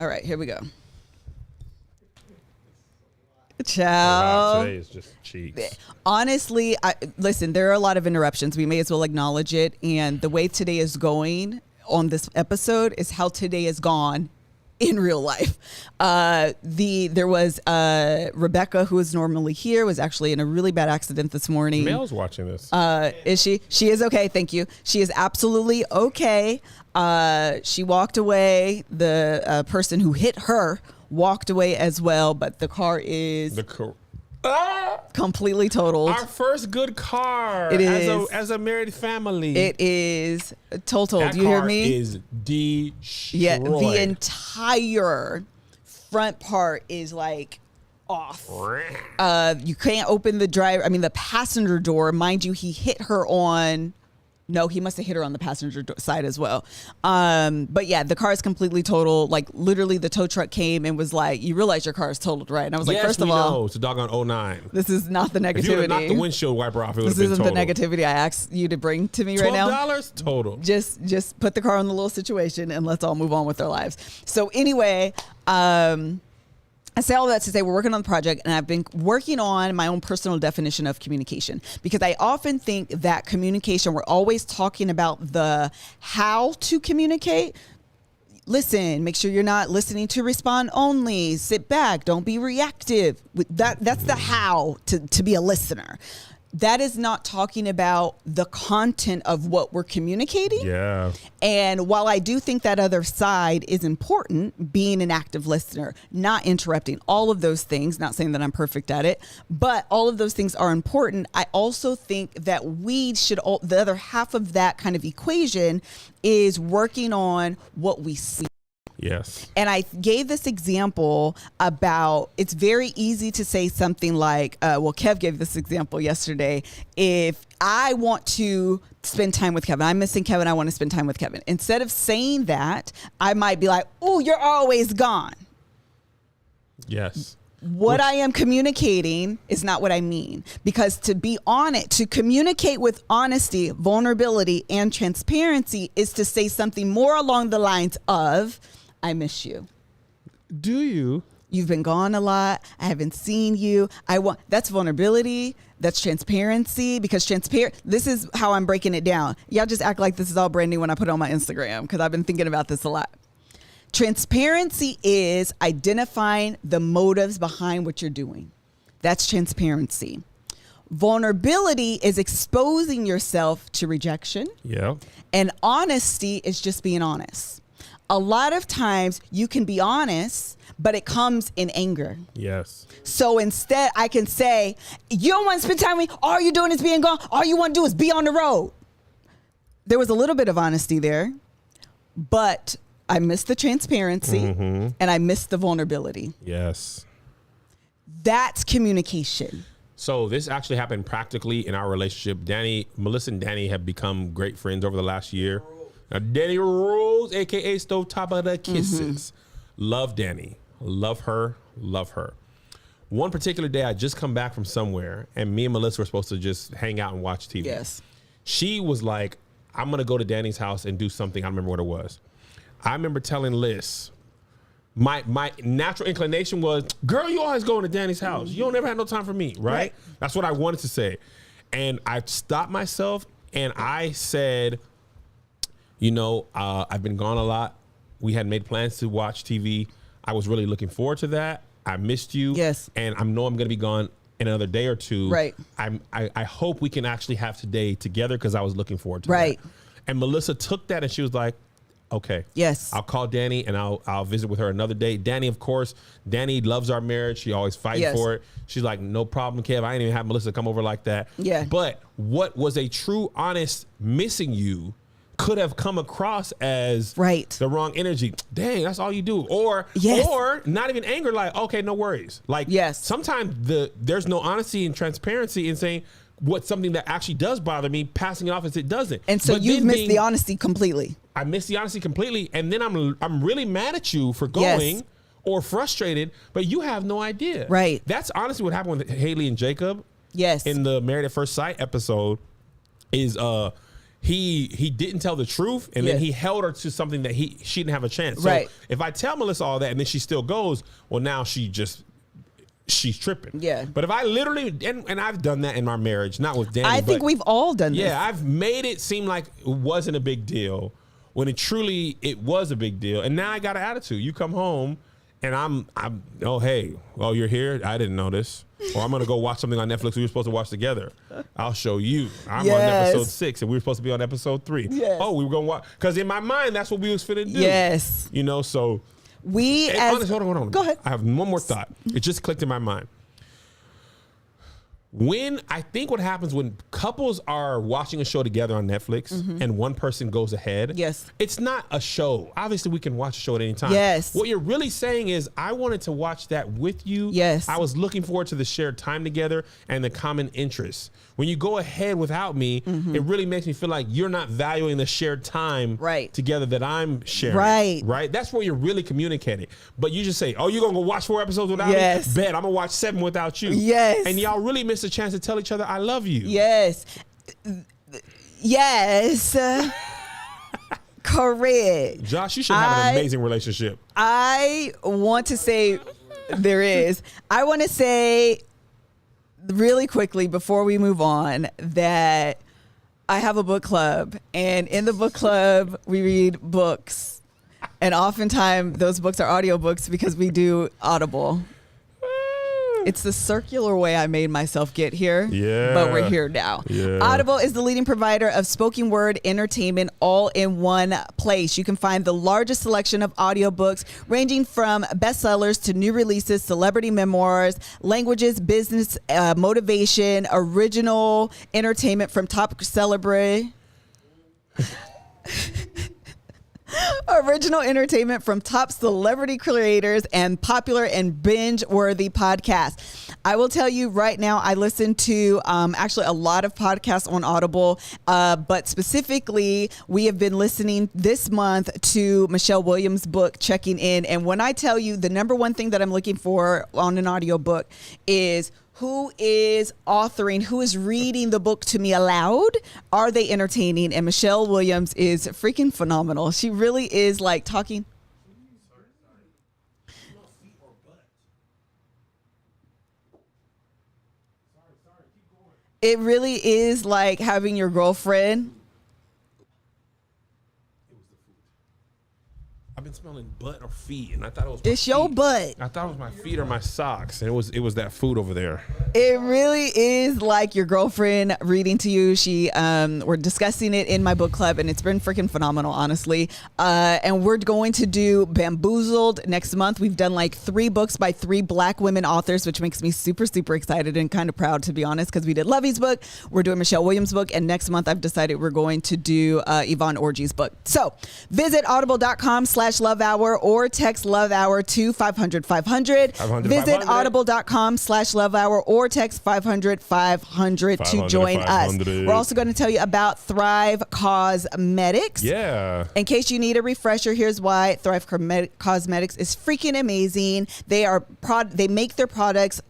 All right, here we go. Wow, Ciao. today is just cheeks. Honestly, listen, there are a lot of interruptions. We may as well acknowledge it. And the way today is going on this episode is how today is gone in real life. There was Rebecca, who is normally here, was actually in a really bad accident this morning. Mel's watching this. Is she? She is okay. Thank you. She is absolutely okay. She walked away. The person who hit her walked away as well, but the car is completely totaled. Our first good car. It is. As a married family. It is totaled. That You hear car me? is destroyed. Yeah, the entire front part is like off. You can't open the passenger door. Mind you, he hit her on. No, he must have hit her on the passenger side as well. But yeah, the car is completely total. Like literally the tow truck came and was like, you realize your car is totaled, right? And I was like, Yes, first of we all, know. It's a doggone 09. this is not the If you would have knocked the negativity. windshield wiper off, it would This have been isn't the total. negativity I asked you to bring to me right now. $12 total. Just put the car in the little situation and let's all move on with our lives. So anyway, I say all that to say we're working on the project, and I've been working on my own personal definition of communication, because I often think that communication, we're always talking about the how to communicate. Listen, make sure you're not listening to respond only. Sit back. Don't be reactive. That's the how to be a listener. That is not talking about the content of what we're communicating. Yeah. And while I do think that other side is important, being an active listener, not interrupting, all of those things, not saying that I'm perfect at it, but all of those things are important. I also think that the other half of that kind of equation is working on what we see. Yes. And I gave this example about, it's very easy to say something like, Kev gave this example yesterday. If I want to spend time with Kevin, I'm missing Kevin, I want to spend time with Kevin. Instead of saying that, I might be like, oh, you're always gone. Yes. What I am communicating is not what I mean, because to be honest, to communicate with honesty, vulnerability, and transparency is to say something more along the lines of, I miss you. Do you? You've been gone a lot. I haven't seen you. That's vulnerability. That's transparency, because this is how I'm breaking it down. Y'all just act like this is all brand new when I put it on my Instagram, because I've been thinking about this a lot. Transparency is identifying the motives behind what you're doing. That's transparency. Vulnerability is exposing yourself to rejection. Yeah. And honesty is just being honest. A lot of times you can be honest, but it comes in anger. Yes. So instead I can say, you don't want to spend time with me. All you're doing is being gone. All you want to do is be on the road. There was a little bit of honesty there, but I missed the transparency and I missed the vulnerability. Yes. That's communication. So this actually happened practically in our relationship. Melissa and Danny have become great friends over the last year. Now, Danny Rose, a.k.a. Stovetop of the Kisses. Love Danny. Love her. Love her. One particular day, I just come back from somewhere, and me and Melissa were supposed to just hang out and watch TV. Yes. She was like, I'm going to go to Danny's house and do something. I don't remember what it was. I remember telling Liz, my natural inclination was, girl, you always going to Danny's house. You don't ever have no time for me, right? That's what I wanted to say. And I stopped myself and I said, I've been gone a lot. We had made plans to watch TV. I was really looking forward to that. I missed you. Yes. And I know I'm going to be gone in another day or two. Right. I hope we can actually have today together, because I was looking forward to Right. that. And Melissa took that and she was like, okay. Yes. I'll call Danny and I'll visit with her another day. Danny, of course, Danny loves our marriage. She always fights Yes. for it. She's like, no problem, Kev. I ain't even have Melissa come over like that. Yeah. But what was a true, honest missing you could have come across as the wrong energy. Dang, that's all you do. Or not even anger, like, okay, no worries. Like, sometimes there's no honesty and transparency in saying what's something that actually does bother me, passing it off as it doesn't. And so you've missed the honesty completely. I missed the honesty completely, and then I'm really mad at you for going or frustrated, but you have no idea. Right. That's honestly what happened with Haley and Jacob. Yes. In the Married at First Sight episode, is he didn't tell the truth, and then Yes. he held her to something that she didn't have a chance. So Right. if I tell Melissa all that and then she still goes, well, now she's tripping. Yeah. But if I literally and I've done that in my marriage, not with Danny. I think but we've all done this. yeah, I've made it seem like it wasn't a big deal when it was a big deal. And now I got an attitude. You come home and I'm oh hey, you're here? I didn't know this. Or I'm gonna go watch something on Netflix we were supposed to watch together. I'll show you. I'm on Yes. episode 6 and we were supposed to be on episode 3. Yes. Oh, we were gonna watch because in my mind that's what we was finna do. Yes. You know, so We and as honestly, hold on. Go ahead. I have one more thought. It just clicked in my mind. I think what happens when couples are watching a show together on Netflix and one person goes ahead. Mm-hmm. Yes. It's not a show. Obviously, we can watch a show at any time. Yes. What you're really saying is, I wanted to watch that with you. Yes. I was looking forward to the shared time together and the common interests. When you go ahead without me, it really makes me feel like you're not valuing the shared time Right. together that I'm sharing. Right. Right? That's where you're really communicating. But you just say, oh, you're going to go watch 4 episodes without Yes. me? Bet, I'm going to watch 7 without you. Yes. And y'all really miss a chance to tell each other, I love you. Yes. Yes. Correct. Josh, you should have an amazing relationship. I want to say there is. I want to say really quickly before we move on that I have a book club, and in the book club we read books, and oftentimes those books are audiobooks because we do Audible. It's the circular way I made myself get here. Yeah. But we're here now. Yeah. Audible is the leading provider of spoken word entertainment all in one place. You can find the largest selection of audiobooks ranging from bestsellers to new releases, celebrity memoirs, languages, business, motivation, original entertainment from top celebrity. Original entertainment from top celebrity creators and popular and binge-worthy podcasts. I will tell you right now, I listen to actually a lot of podcasts on Audible, but specifically, we have been listening this month to Michelle Williams' book, Checking In. And when I tell you the number one thing that I'm looking for on an audiobook is who is authoring, who is reading the book to me aloud? Are they entertaining? And Michelle Williams is freaking phenomenal. She really is like talking. It really is like having your girlfriend. I've been smelling butt or feet, and I thought it was my It's your feet. butt. I thought it was my feet or my socks, and it was that food over there. It really is like your girlfriend reading to you. We're discussing it in my book club, and it's been freaking phenomenal, honestly. And we're going to do Bamboozled next month. We've done like 3 books by 3 Black women authors, which makes me super, super excited and kind of proud, to be honest, because we did Lovey's book. We're doing Michelle Williams' book, and next month I've decided we're going to do Yvonne Orji's book. So visit audible.com/Love Hour or text Love Hour to 500-500. Visit 500. audible.com/Love Hour or text 500-500 to 500, join us. 500. We're also going to tell you about Thrive Cosmetics. Yeah. In case you need a refresher, here's why Thrive Cosmetics is freaking amazing. They make their products.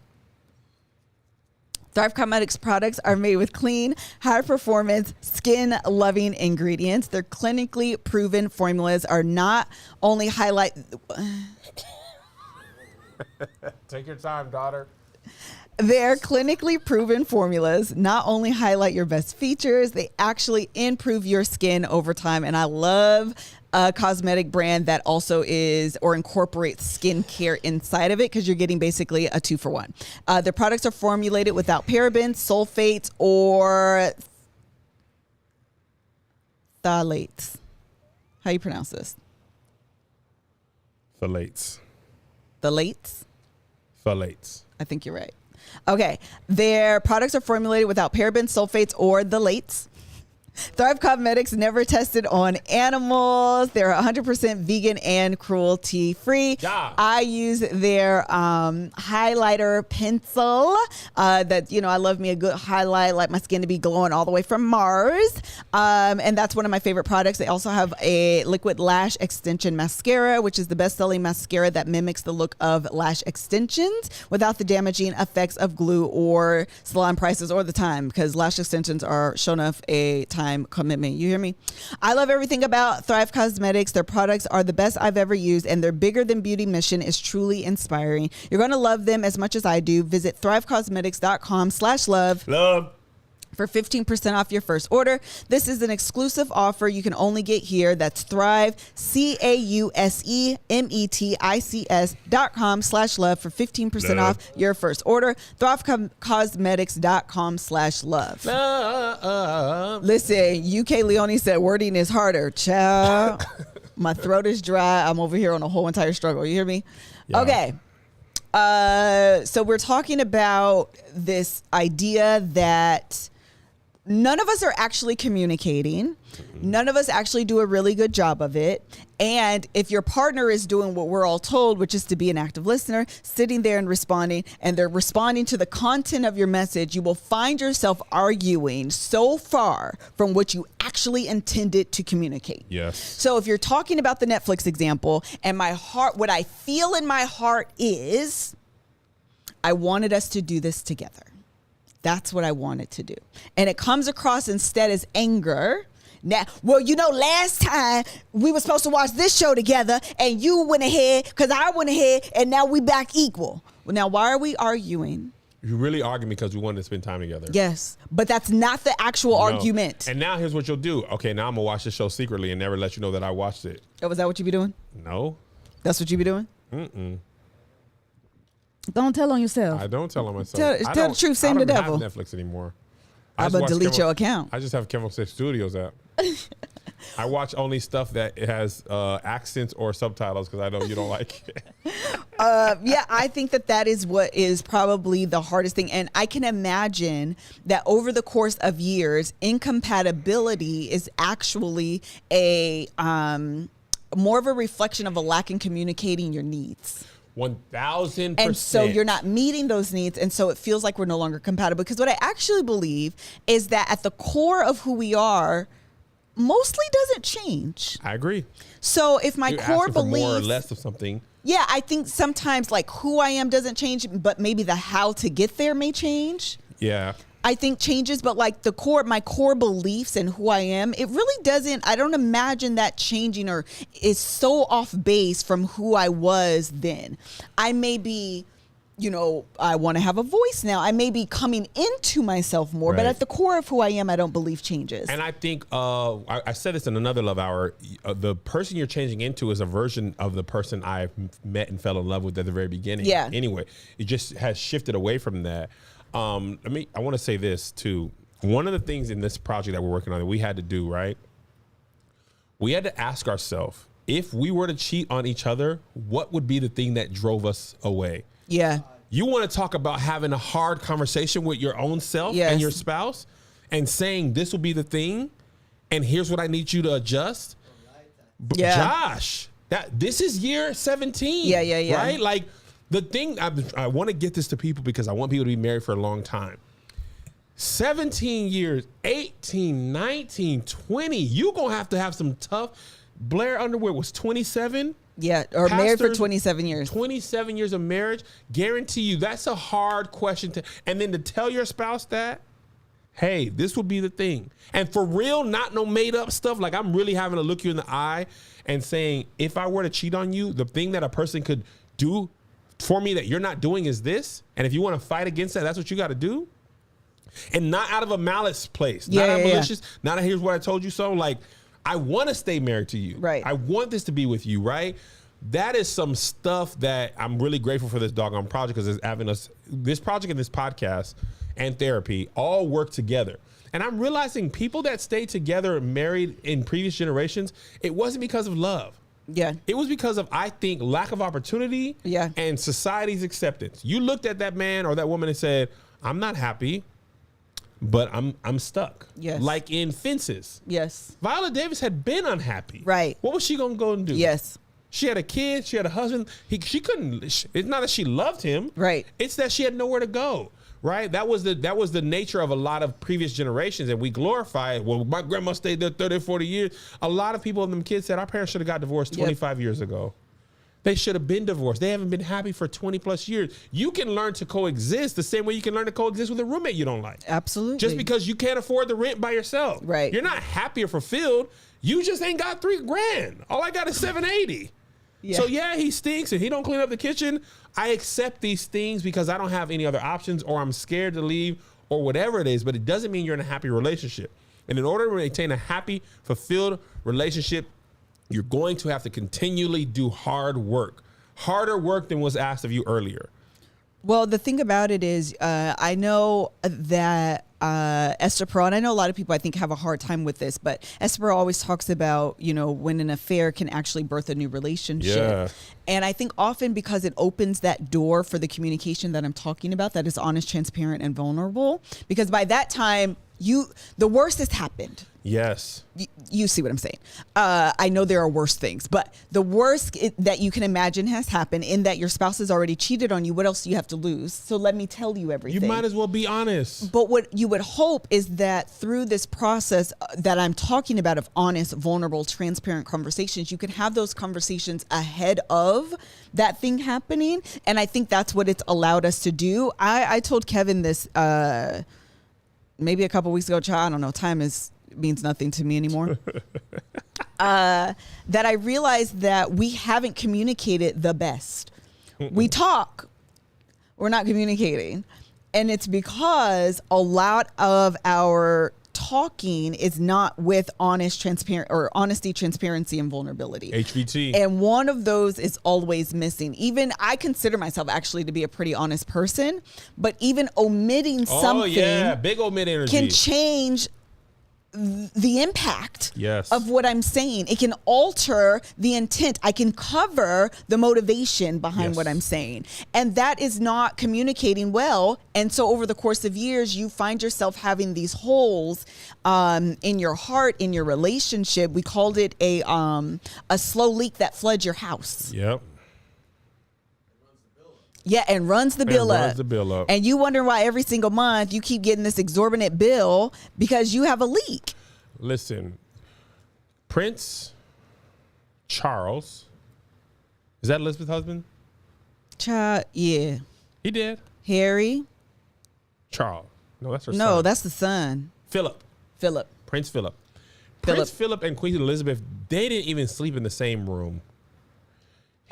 Thrive Cosmetics products are made with clean, high-performance, skin-loving ingredients. Their clinically proven formulas are not only highlight. Take your time, daughter. Their clinically proven formulas not only highlight your best features, they actually improve your skin over time. And I love a cosmetic brand that also is or incorporates skincare inside of it, because you're getting basically a 2-for-1. Their products are formulated without parabens, sulfates, or phthalates. How you pronounce this? Phthalates. Phthalates? Phthalates. I think you're right. Okay. Their products are formulated without parabens, sulfates, or phthalates. Thrive Cosmetics never tested on animals. They're 100% vegan and cruelty free. Yeah. I use their highlighter pencil that, I love me a good highlight, like my skin to be glowing all the way from Mars. And that's one of my favorite products. They also have a liquid lash extension mascara, which is the best-selling mascara that mimics the look of lash extensions without the damaging effects of glue or salon prices or the time, because lash extensions are shown enough a time lifetime commitment. You hear me? I love everything about Thrive Cosmetics. Their products are the best I've ever used, and their bigger than beauty mission is truly inspiring. You're going to love them as much as I do. Visit thrivecosmetics.com/love. Love. For 15% off your first order. This is an exclusive offer you can only get here. That's Thrive, CAUSEMETICS.com/love for 15% off your first order. ThriveCosmetics.com/love. Listen, UK Leone said wording is harder. Child, my throat is dry. I'm over here on a whole entire struggle. You hear me? Yeah. Okay. So we're talking about this idea that none of us are actually communicating. None of us actually do a really good job of it. And if your partner is doing what we're all told, which is to be an active listener, sitting there and responding, and they're responding to the content of your message, you will find yourself arguing so far from what you actually intended to communicate. Yes. So if you're talking about the Netflix example, and my heart, what I feel in my heart is, I wanted us to do this together. That's what I wanted to do. And it comes across instead as anger. Now, well, last time we were supposed to watch this show together and you went ahead because I went ahead and now we back equal. Well, now, why are we arguing? You really arguing because we wanted to spend time together. Yes, but that's not the actual No. argument. And now here's what you'll do. Okay, now I'm going to watch this show secretly and never let you know that I watched it. Oh, was that what you be doing? No. That's what you be doing? Mm-mm. Don't tell on yourself. I don't tell on myself. Tell the truth, same the devil. I don't have Netflix anymore. How I just about watch delete your account? I just have Chemical Six Studios app. I watch only stuff that has accents or subtitles because I know you don't like it. Yeah, I think that is what is probably the hardest thing. And I can imagine that over the course of years, incompatibility is actually a more of a reflection of a lack in communicating your needs. 1,000%. And so you're not meeting those needs. And so it feels like we're no longer compatible. Because what I actually believe is that at the core of who we are mostly doesn't change. I agree. So if my You're core asking for more or beliefs, less of something. yeah, I think sometimes like who I am doesn't change, but maybe the how to get there may change. Yeah. I think changes, but like my core beliefs and who I am, it really doesn't, I don't imagine that changing or is so off base from who I was then. I may be, I want to have a voice now. I may be coming into myself more, but Right. at the core of who I am, I don't believe changes. And I think, I said this in another Love Hour, the person you're changing into is a version of the person I met and fell in love with at the very beginning. Yeah. Anyway, it just has shifted away from that. I want to say this too. One of the things in this project that we're working on that we had to do, right? We had to ask ourselves, if we were to cheat on each other, what would be the thing that drove us away? Yeah. You want to talk about having a hard conversation with your own self Yes. and your spouse and saying this will be the thing and here's what I need you to adjust. Yeah. Josh, this is year 17. Yeah. Right? Like the thing, I want to get this to people because I want people to be married for a long time. 17 years, 18, 19, 20. You going to have some tough. Blair Underwood was 27. Yeah. Or married for Pastors, 27 years. 27 years of marriage. Guarantee you that's a hard question and then to tell your spouse that, hey, this will be the thing. And for real, not no made up stuff. Like I'm really having to look you in the eye and saying, if I were to cheat on you, the thing that a person could do for me that you're not doing is this. And if you want to fight against that, that's what you got to do. And not out of a malice place. Not out of malicious. Not here's what I told you so. Like, I want to stay married to you. Right. I want this to be with you, right? That is some stuff that I'm really grateful for this doggone project because it's having us, this project and this podcast and therapy all work together. And I'm realizing people that stay together married in previous generations, it wasn't because of love. Yeah. It was because of, I think, lack of opportunity Yeah. and society's acceptance. You looked at that man or that woman and said, I'm not happy, but I'm stuck. Yes. Like in Fences. Yes. Viola Davis had been unhappy. Right. What was she going to go and do? Yes. She had a kid. She had a husband. She couldn't. It's not that she loved him. Right. It's that she had nowhere to go. Right. That was the nature of a lot of previous generations, and we glorify it. Well, my grandma stayed there 30 or 40 years. A lot of people and them kids said our parents should have got divorced 25 years ago. They should have been divorced. They haven't been happy for 20 plus years. You can learn to coexist the same way you can learn to coexist with a roommate you don't like. Absolutely. Just because you can't afford the rent by yourself. Right. You're not happy or fulfilled. You just ain't got $3,000. All I got is $780. Yeah. So yeah, he stinks and he don't clean up the kitchen. I accept these things because I don't have any other options, or I'm scared to leave, or whatever it is, but it doesn't mean you're in a happy relationship. And in order to maintain a happy, fulfilled relationship, you're going to have to continually do hard work. Harder work than was asked of you earlier. Well, the thing about it is, I know that Esther Perel, and I know a lot of people I think have a hard time with this, but Esther Perel always talks about, when an affair can actually birth a new relationship. Yeah. And I think often because it opens that door for the communication that I'm talking about, that is honest, transparent, and vulnerable. Because by that time, the worst has happened. Yes. You see what I'm saying? I know there are worse things, but the worst that you can imagine has happened, in that your spouse has already cheated on you. What else do you have to lose? So let me tell you everything. You might as well be honest. But what you would hope is that through this process that I'm talking about of honest, vulnerable, transparent conversations, you can have those conversations ahead of that thing happening. And I think that's what it's allowed us to do. I told Kevin this maybe a couple weeks ago. I don't know. Time means nothing to me anymore. That I realized that we haven't communicated the best. We talk, we're not communicating. And it's because a lot of our talking is not with honesty, transparency, and vulnerability. HVT. And one of those is always missing. Even I consider myself actually to be a pretty honest person, but even omitting something big omit energy can change the impact Yes. of what I'm saying. It can alter the intent. I can cover the motivation behind Yes. what I'm saying. And that is not communicating well. And so over the course of years, you find yourself having these holes in your heart, in your relationship. We called it a slow leak that floods your house. Yep. Yeah, and runs the bill up. And you wonder why every single month you keep getting this exorbitant bill because you have a leak. Listen, Prince Charles, is that Elizabeth's husband? Yeah. He did. Harry. Charles. No, that's her son. No, that's the son. Philip. Prince Philip. Prince Philip and Queen Elizabeth, they didn't even sleep in the same room.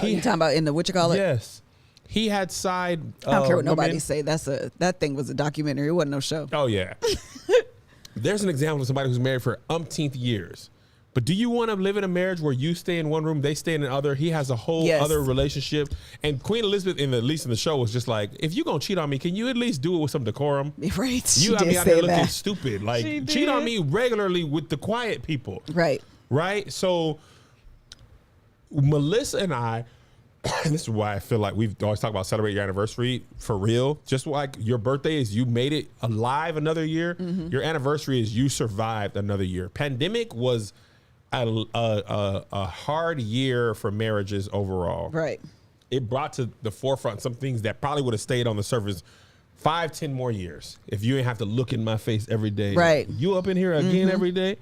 You talking about in the whatchamacallit? Yes. He had side. I don't care what nobody women. say. That thing was a documentary. It wasn't no show. Oh yeah. There's an example of somebody who's married for umpteenth years. But do you want to live in a marriage where you stay in one room, they stay in another? He has a whole other relationship. And Queen Elizabeth, at least in the show, was just like, if you're gonna cheat on me, can you at least do it with some decorum? Right. You got me out there looking stupid. Like, cheat on me regularly with the quiet people. Right. Right. So Melissa and I. And this is why I feel like we've always talked about celebrate your anniversary for real. Just like your birthday is you made it alive another year. Mm-hmm. Your anniversary is you survived another year. Pandemic was a hard year for marriages overall. Right. It brought to the forefront some things that probably would have stayed on the surface 5-10 more years if you didn't have to look in my face every day. Right. You up in here again every day.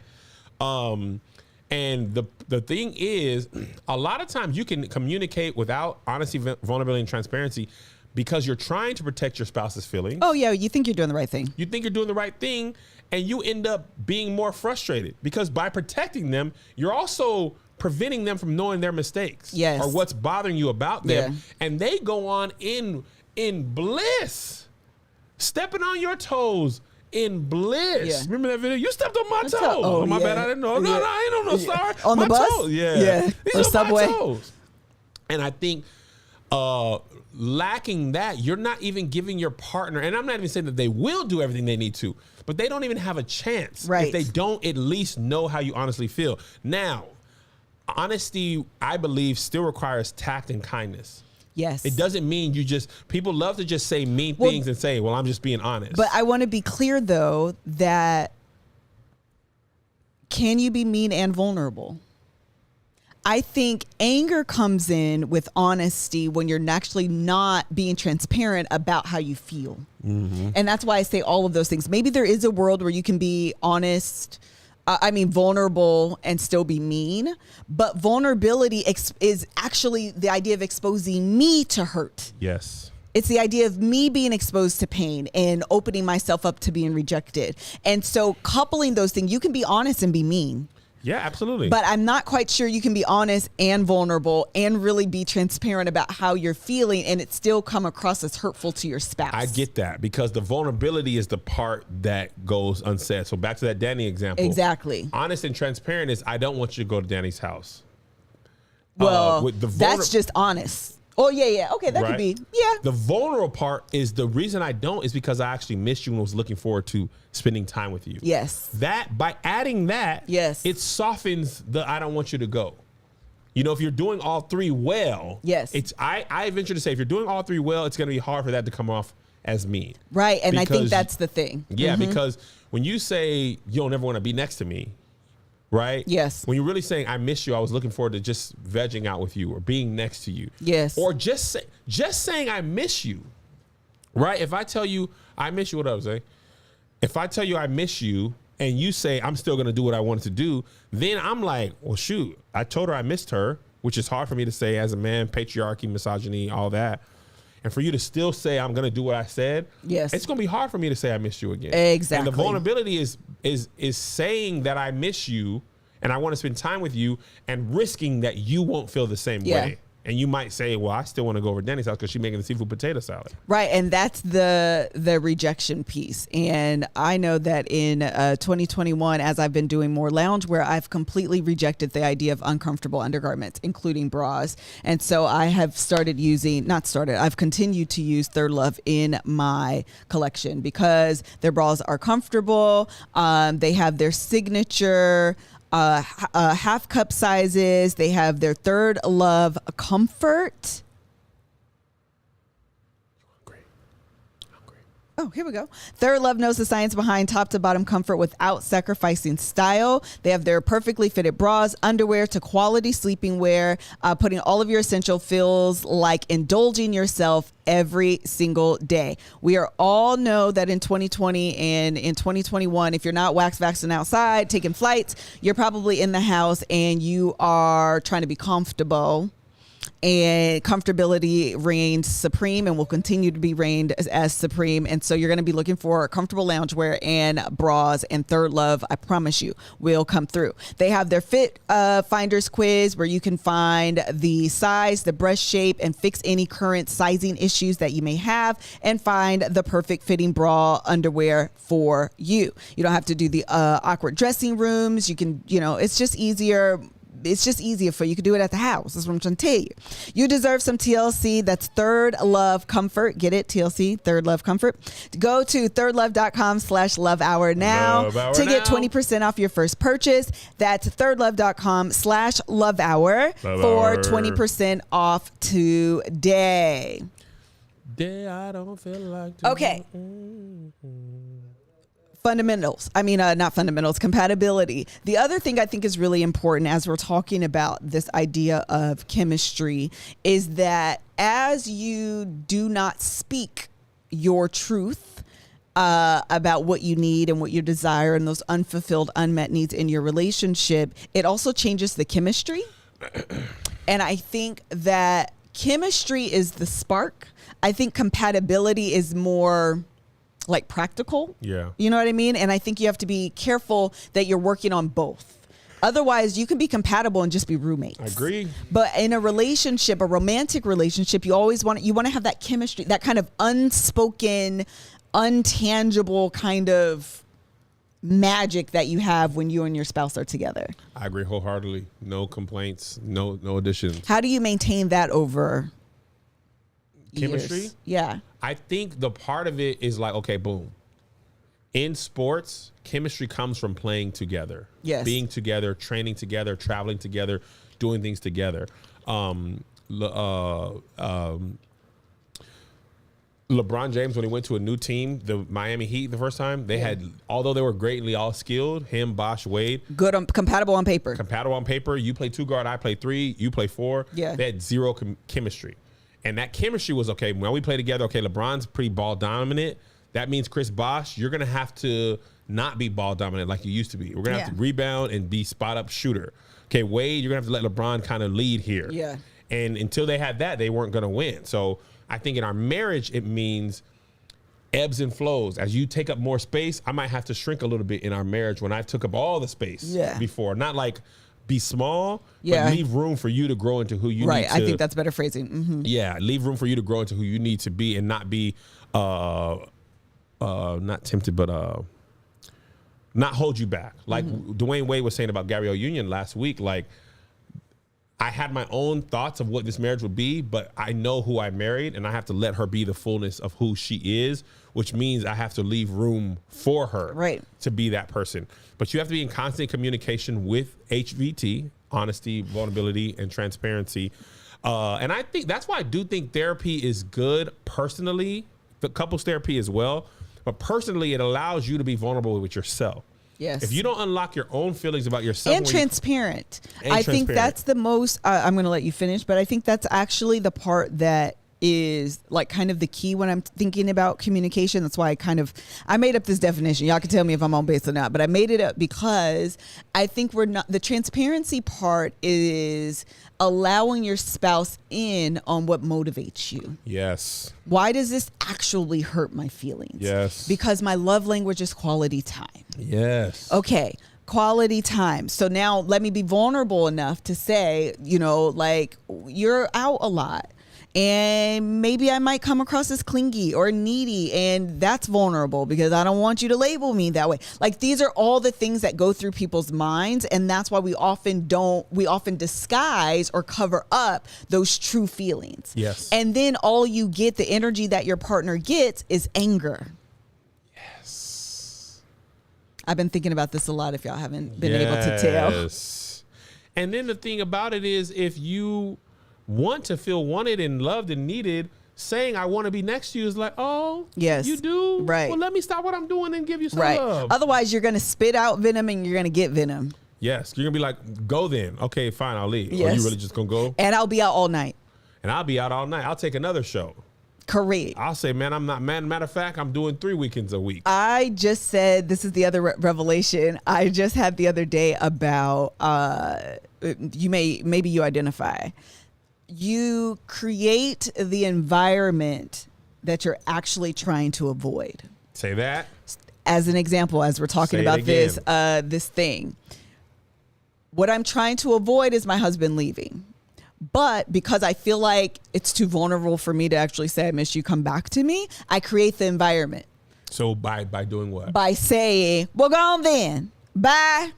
And the thing is, a lot of times you can communicate without honesty, vulnerability, and transparency because you're trying to protect your spouse's feelings. Oh, yeah. You think you're doing the right thing. You think you're doing the right thing, and you end up being more frustrated because by protecting them, you're also preventing them from knowing their mistakes Yes. or what's bothering you about them. Yeah. And they go on in bliss, stepping on your toes. In bliss. Yeah. Remember that video? You stepped on my toes. Oh, My yeah. bad. I didn't know. No, I ain't on no star. On my the bus? toes. Yeah. Yeah. These Or are subway. my toes. And I think lacking that, you're not even giving your partner, and I'm not even saying that they will do everything they need to, but they don't even have a chance Right. if they don't at least know how you honestly feel. Now, honesty, I believe, still requires tact and kindness. Yes. It doesn't mean people love to just say mean things and say, well, I'm just being honest. But I want to be clear, though, that can you be mean and vulnerable? I think anger comes in with honesty when you're actually not being transparent about how you feel. Mm-hmm. And that's why I say all of those things. Maybe there is a world where you can be honest vulnerable and still be mean, but vulnerability is actually the idea of exposing me to hurt. Yes. It's the idea of me being exposed to pain and opening myself up to being rejected. And so coupling those things, you can be honest and be mean. Yeah, absolutely. But I'm not quite sure you can be honest and vulnerable and really be transparent about how you're feeling and it still come across as hurtful to your spouse. I get that, because the vulnerability is the part that goes unsaid. So back to that Danny example. Exactly. Honest and transparent is, I don't want you to go to Danny's house. Well, with the that's just honest. Oh, yeah. Okay, that Right? could be. Yeah. The vulnerable part is, the reason I don't is because I actually missed you and was looking forward to spending time with you. Yes. That, by adding that, Yes. it softens the I don't want you to go. You know, if you're doing all three well, Yes. it's I venture to say, if you're doing all three well, it's going to be hard for that to come off as mean. Right. And I think Because- that's the thing. Yeah, because when you say you don't ever want to be next to me, right? Yes. When you're really saying I miss you, I was looking forward to just vegging out with you or being next to you. Yes. Or just saying I miss you, right? If I tell you I miss you, what I was saying? If I tell you I miss you and you say I'm still gonna do what I wanted to do, then I'm like, well, shoot, I told her I missed her, which is hard for me to say as a man, patriarchy, misogyny, all that. And for you to still say I'm gonna do what I said, Yes. it's gonna be hard for me to say I miss you again. Exactly. And the vulnerability is saying that I miss you and I want to spend time with you, and risking that you won't feel the same Yeah. way. And you might say, well, I still want to go over to Danny's house because she's making the seafood potato salad. Right, and that's the rejection piece. And I know that in 2021, as I've been doing more loungewear, I've completely rejected the idea of uncomfortable undergarments, including bras. And so I have I've continued to use Third Love in my collection because their bras are comfortable. They have their signature half cup sizes. They have their Third Love Comfort. Oh, here we go. Third Love knows the science behind top to bottom comfort without sacrificing style. They have their perfectly fitted bras, underwear to quality sleeping wear, putting all of your essential feels like indulging yourself every single day. We all know that in 2020 and in 2021, if you're not wax vaccinated outside, taking flights, you're probably in the house and you are trying to be comfortable. And comfortability reigns supreme and will continue to be reigned as supreme. And so you're going to be looking for comfortable loungewear and bras, and Third Love, I promise you, will come through. They have their Fit Finders quiz where you can find the size, the breast shape, and fix any current sizing issues that you may have and find the perfect fitting bra underwear for you. You don't have to do the awkward dressing rooms. You can, it's just easier. It's just easier for you. You can do it at the house. That's what I'm trying to tell you. You deserve some TLC. That's Third Love Comfort. Get it? TLC, Third Love Comfort. Go to thirdlove.com/love hour now to get 20% off your first purchase. That's thirdlove.com/love hour for 20% off today. I don't feel like Okay. Compatibility. The other thing I think is really important as we're talking about this idea of chemistry is that as you do not speak your truth about what you need and what you desire and those unfulfilled, unmet needs in your relationship, it also changes the chemistry. And I think that chemistry is the spark. I think compatibility is more like practical. Yeah. You know what I mean? And I think you have to be careful that you're working on both. Otherwise, you can be compatible and just be roommates. I agree. But in a relationship, a romantic relationship, you always want to have that chemistry, that kind of unspoken, untangible kind of magic that you have when you and your spouse are together. I agree wholeheartedly. No complaints, no additions. How do you maintain that over Chemistry? years? Yeah. I think the part of it is like, okay, boom. In sports, chemistry comes from playing together. Yes. Being together, training together, traveling together, doing things together. LeBron James, when he went to a new team, the Miami Heat the first time, they had, although they were greatly all skilled, him, Bosh, Wade. Good, compatible on paper. Compatible on paper. You play 2 guard, I play 3, you play 4. Yeah. They had zero chemistry. And that chemistry was, okay, when we play together, okay, LeBron's pretty ball dominant. That means Chris Bosh, you're going to have to not be ball dominant like you used to be. We're going to have Yeah. to rebound and be spot up shooter. Okay, Wade, you're going to have to let LeBron kind of lead here. Yeah. And until they had that, they weren't going to win. So I think in our marriage, it means ebbs and flows. As you take up more space, I might have to shrink a little bit in our marriage when I took up all the space before. Not like be small, but leave room for you to grow into who you need to. I think that's better phrasing. Mm-hmm. Yeah, leave room for you to grow into who you need to be and not be not tempted, but not hold you back. Like Dwayne Wade was saying about Gabrielle Union last week, like I had my own thoughts of what this marriage would be, but I know who I married and I have to let her be the fullness of who she is, which means I have to leave room for her to be that person. But you have to be in constant communication with HVT, honesty, vulnerability, and transparency. And I think that's why I do think therapy is good personally, the couples therapy as well. But personally, it allows you to be vulnerable with yourself. Yes. If you don't unlock your own feelings about yourself. And transparent. I think that's the most, I'm going to let you finish, but I think that's actually the part that is like kind of the key when I'm thinking about communication. That's why I made up this definition. Y'all can tell me if I'm on base or not, but I made it up because I think the transparency part is allowing your spouse in on what motivates you. Yes. Why does this actually hurt my feelings? Yes. Because my love language is quality time. Yes. Okay. Quality time. So now let me be vulnerable enough to say, like you're out a lot. And maybe I might come across as clingy or needy, and that's vulnerable because I don't want you to label me that way. Like these are all the things that go through people's minds, and that's why we often disguise or cover up those true feelings. Yes. And then all you get, the energy that your partner gets, is anger. Yes. I've been thinking about this a lot if y'all haven't been able to tell. Yes. And then the thing about it is if you want to feel wanted and loved and needed, saying I want to be next to you is like, oh, yes, you do? Right. Well, let me stop what I'm doing and give you some right. love. Otherwise, you're going to spit out venom and you're going to get venom. Yes. You're going to be like, go then. Okay, fine, I'll leave. Yes. Or you really just going to go? And I'll be out all night. And I'll be out all night. I'll take another show. Correct. I'll say, man, I'm not, man. Matter of fact, I'm doing 3 weekends a week. I just said, this is the other revelation I just had the other day about, maybe you identify. You create the environment that you're actually trying to avoid. Say that. As an example, as we're talking Say it about again. this thing, what I'm trying to avoid is my husband leaving. But because I feel like it's too vulnerable for me to actually say, I miss you, come back to me, I create the environment. So by doing what? By saying, well, go on then. Bye.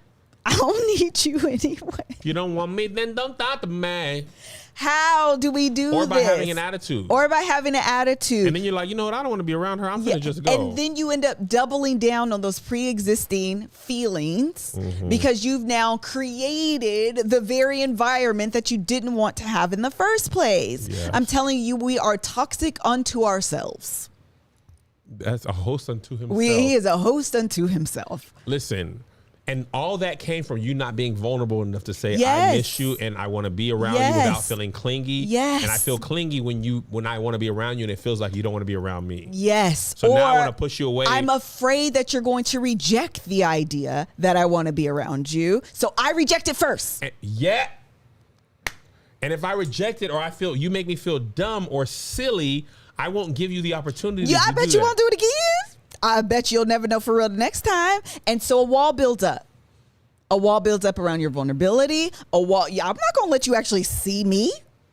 I don't need you anyway. If you don't want me, then don't talk to me. How do we do this? Or by having an attitude. Or by having an attitude. And then you're like, you know what? I don't want to be around her. I'm going to just go. And then you end up doubling down on those pre-existing feelings because you've now created the very environment that you didn't want to have in the first place. Yes. I'm telling you, we are toxic unto ourselves. That's a host unto himself. He is a host unto himself. Listen, and all that came from you not being vulnerable enough to say, Yes. I miss you and I want to be around you without feeling clingy. Yes. And I feel clingy when I want to be around you and it feels like you don't want to be around me. Yes. So or now I want to push you away. I'm afraid that you're going to reject the idea that I want to be around you. So I reject it first. Yeah. And if I reject it or I feel you make me feel dumb or silly, I won't give you the opportunity Yeah, to I bet do you that. won't do it again. I bet you'll never know for real the next time. And so a wall builds up. A wall builds up around your vulnerability. A wall. Yeah, I'm not going to let you actually see me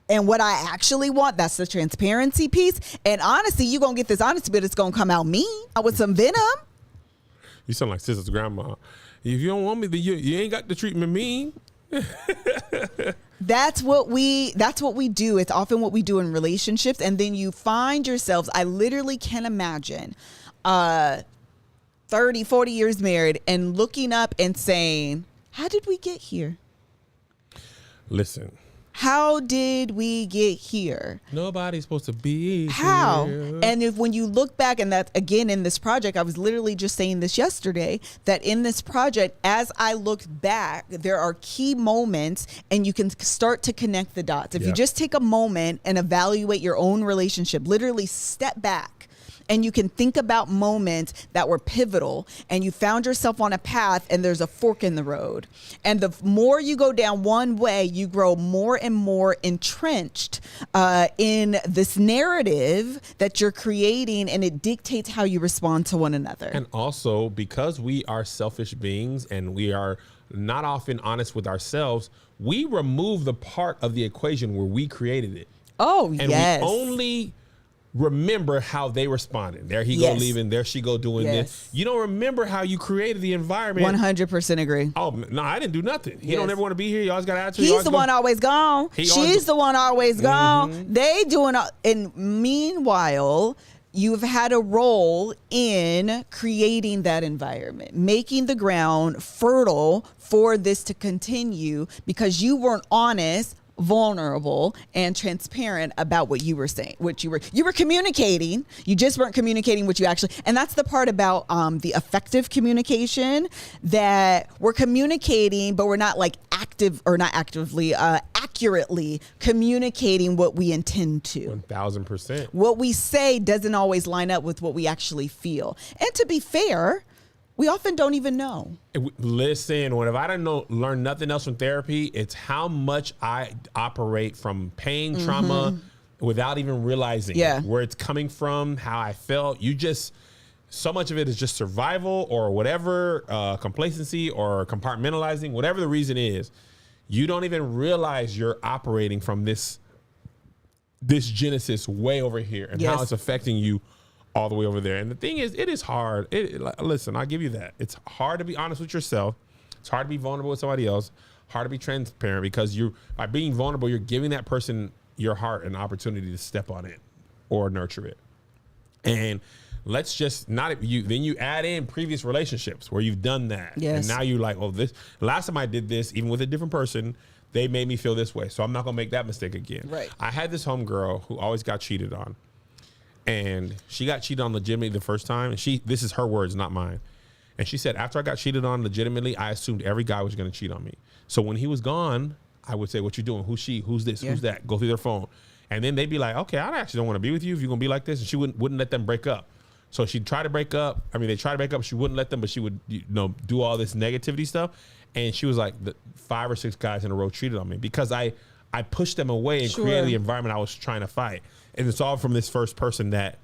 and what I actually want. That's the transparency piece. And honestly, you're going to get this honesty, but it's going to come out mean with some venom. You sound like sister's grandma. If you don't want me, then you ain't got to treat me mean. That's what we do. It's often what we do in relationships. And then you find yourselves, I literally can imagine 30, 40 years married and looking up and saying, how did we get here? Listen. How did we get here? Nobody's supposed to be How? here. And if when you look back, and that's again in this project, I was literally just saying this yesterday, that in this project, as I look back, there are key moments and you can start to connect the dots. If you just take a moment and evaluate your own relationship, literally step back and you can think about moments that were pivotal, and you found yourself on a path and there's a fork in the road. And the more you go down one way, you grow more and more entrenched in this narrative that you're creating, and it dictates how you respond to one another. And also, because we are selfish beings and we are not often honest with ourselves, we remove the part of the equation where we created it. Oh, And yes. we only remember how they responded. There he Yes. go leaving, there she go doing Yes. this. You don't remember how you created the environment. 100% agree. Oh, no, I didn't do nothing. He Yes. don't ever want to be here. You always got to attitude. He's the one always gone. He always She's go- the one always gone. They doing, and meanwhile, you've had a role in creating that environment, making the ground fertile for this to continue because you weren't honest, vulnerable, and transparent about what you were saying, what you were communicating. You just weren't communicating what you actually, and that's the part about the effective communication, that we're communicating, but we're not like accurately communicating what we intend to. 1,000%. What we say doesn't always line up with what we actually feel. And to be fair, we often don't even know. Listen, if I don't learn nothing else from therapy, it's how much I operate from pain, trauma, without even realizing where it's coming from, how I felt. So much of it is just survival or whatever, complacency or compartmentalizing, whatever the reason is. You don't even realize you're operating from this genesis way over here and how it's affecting you all the way over there. And the thing is, it is hard. Listen, I'll give you that. It's hard to be honest with yourself. It's hard to be vulnerable with somebody else. Hard to be transparent because by being vulnerable, you're giving that person, your heart, an opportunity to step on it or nurture it. And let's just then you add in previous relationships where you've done that. Yes. And now you're like, oh, last time I did this, even with a different person, they made me feel this way. So I'm not going to make that mistake again. Right. I had this homegirl who always got cheated on. And she got cheated on legitimately the first time. And this is her words, not mine. And she said, after I got cheated on legitimately, I assumed every guy was going to cheat on me. So when he was gone, I would say, what you doing? Who's she? Who's this? Who's that? Go through their phone. And then they'd be like, okay, I actually don't want to be with you if you're going to be like this. And she wouldn't let them break up. So she'd try to break up. I mean, they tried to break up. She wouldn't let them, but she would do all this negativity stuff. And she was like, 5 or 6 guys in a row cheated on me because I pushed them away and created the environment I was trying to fight. And it's all from this first person that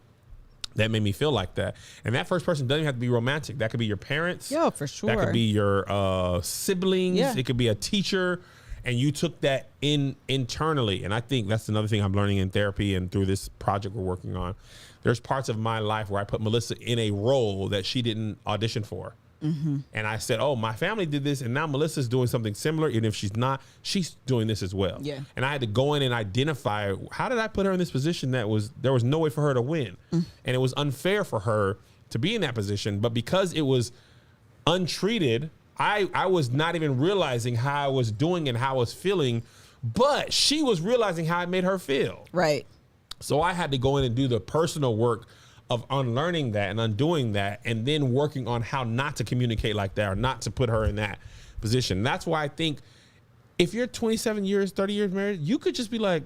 made me feel like that. And that first person doesn't even have to be romantic. That could be your parents. Yeah, for sure. That could be your siblings. Yeah. It could be a teacher. And you took that internally. And I think that's another thing I'm learning in therapy and through this project we're working on. There's parts of my life where I put Melissa in a role that she didn't audition for. Mm-hmm. And I said, oh, my family did this, and now Melissa's doing something similar. Even if she's not, she's doing this as well. Yeah. And I had to go in and identify, how did I put her in this position there was no way for her to win. And it was unfair for her to be in that position. But because it was untreated, I was not even realizing how I was doing and how I was feeling, but she was realizing how it made her feel. Right. So I had to go in and do the personal work of unlearning that and undoing that, and then working on how not to communicate like that or not to put her in that position. That's why I think if you're 27 years, 30 years married, you could just be like,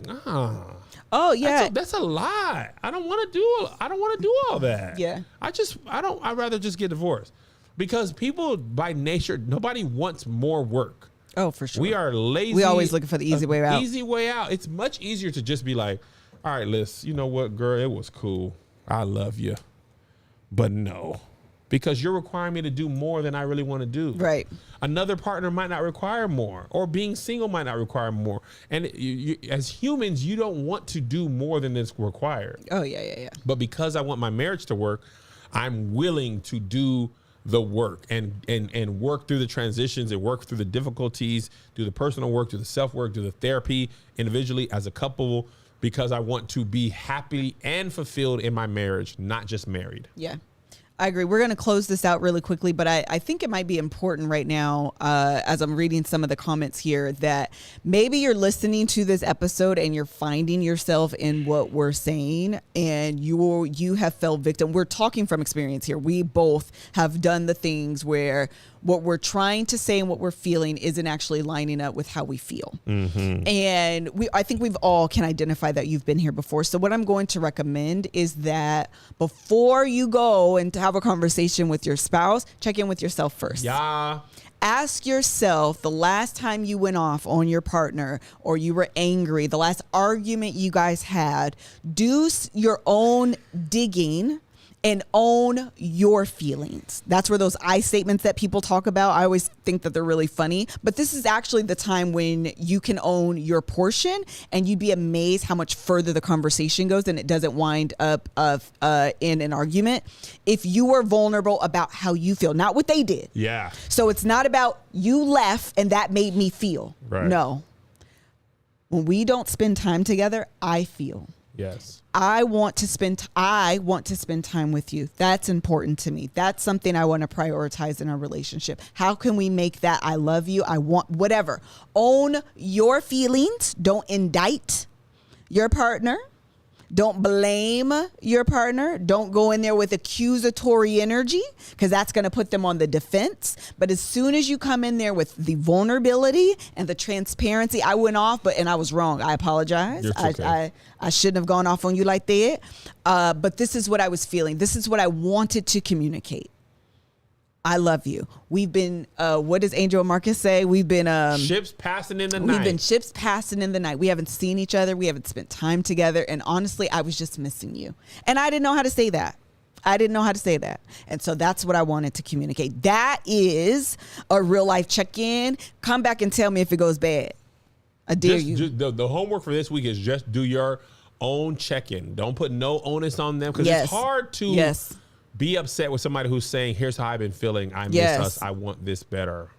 Oh yeah. that's a lot. I don't want to do all that. Yeah. I'd rather just get divorced because people by nature, nobody wants more work. Oh, for sure. We are lazy. We always looking for the easy way out. Easy way out. It's much easier to just be like, all right, Liz, you know what, girl, it was cool. I love you. But no, because you're requiring me to do more than I really want to do. Right. Another partner might not require more, or being single might not require more. And as humans, you don't want to do more than is required. Oh, yeah. But because I want my marriage to work, I'm willing to do the work and work through the transitions and work through the difficulties, do the personal work, do the self-work, do the therapy individually as a couple, because I want to be happy and fulfilled in my marriage, not just married. Yeah. I agree. We're going to close this out really quickly, but I think it might be important right now, as I'm reading some of the comments here, that maybe you're listening to this episode and you're finding yourself in what we're saying, and you have fell victim. We're talking from experience here. We both have done the things where what we're trying to say and what we're feeling isn't actually lining up with how we feel. And I think we've all can identify that you've been here before. So what I'm going to recommend is that before you go and to have a conversation with your spouse, check in with yourself first. Yeah. Ask yourself the last time you went off on your partner or you were angry, the last argument you guys had. Do your own digging and own your feelings. That's where those I statements that people talk about, I always think that they're really funny, but this is actually the time when you can own your portion, and you'd be amazed how much further the conversation goes and it doesn't wind up in an argument if you are vulnerable about how you feel, not what they did. Yeah. So it's not about you left and that made me feel. Right. No. When we don't spend time together, I feel. Yes. I want to spend time with you. That's important to me. That's something I want to prioritize in our relationship. How can we make that I love you? I want whatever. Own your feelings. Don't indict your partner. Don't blame your partner. Don't go in there with accusatory energy, because that's going to put them on the defense. But as soon as you come in there with the vulnerability and the transparency, I went off, and I was wrong. I apologize. Okay. I shouldn't have gone off on you like that. But this is what I was feeling. This is what I wanted to communicate. I love you. We've been, what does Angel Marcus say? We've been ships passing in the night. We've been ships passing in the night. We haven't seen each other. We haven't spent time together. And honestly, I was just missing you. And I didn't know how to say that. And so that's what I wanted to communicate. That is a real life check-in. Come back and tell me if it goes bad. I dare you. The homework for this week is just do your own check-in. Don't put no onus on them, because it's hard to be upset with somebody who's saying, here's how I've been feeling. I miss us. I want this better.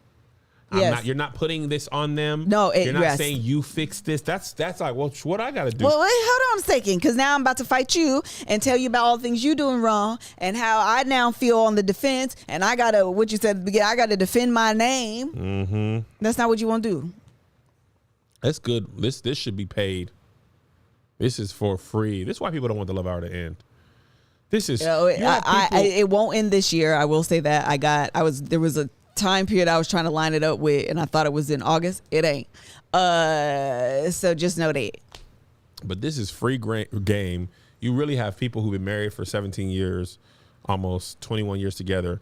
You're not putting this on them. No, you're not saying you fix this. That's like, well, what I got to do. Well, wait, hold on a second, because now I'm about to fight you and tell you about all the things you're doing wrong and how I now feel on the defense, and I got to, what you said at the beginning, I got to defend my name. Mm-hmm. That's not what you want to do. That's good. This should be paid. This is for free. This is why people don't want the Love Hour to end. This is it won't end this year. I will say that there was a time period I was trying to line it up with, and I thought it was in August. It ain't. So just know that. But this is free game. You really have people who've been married for 17 years, almost 21 years together,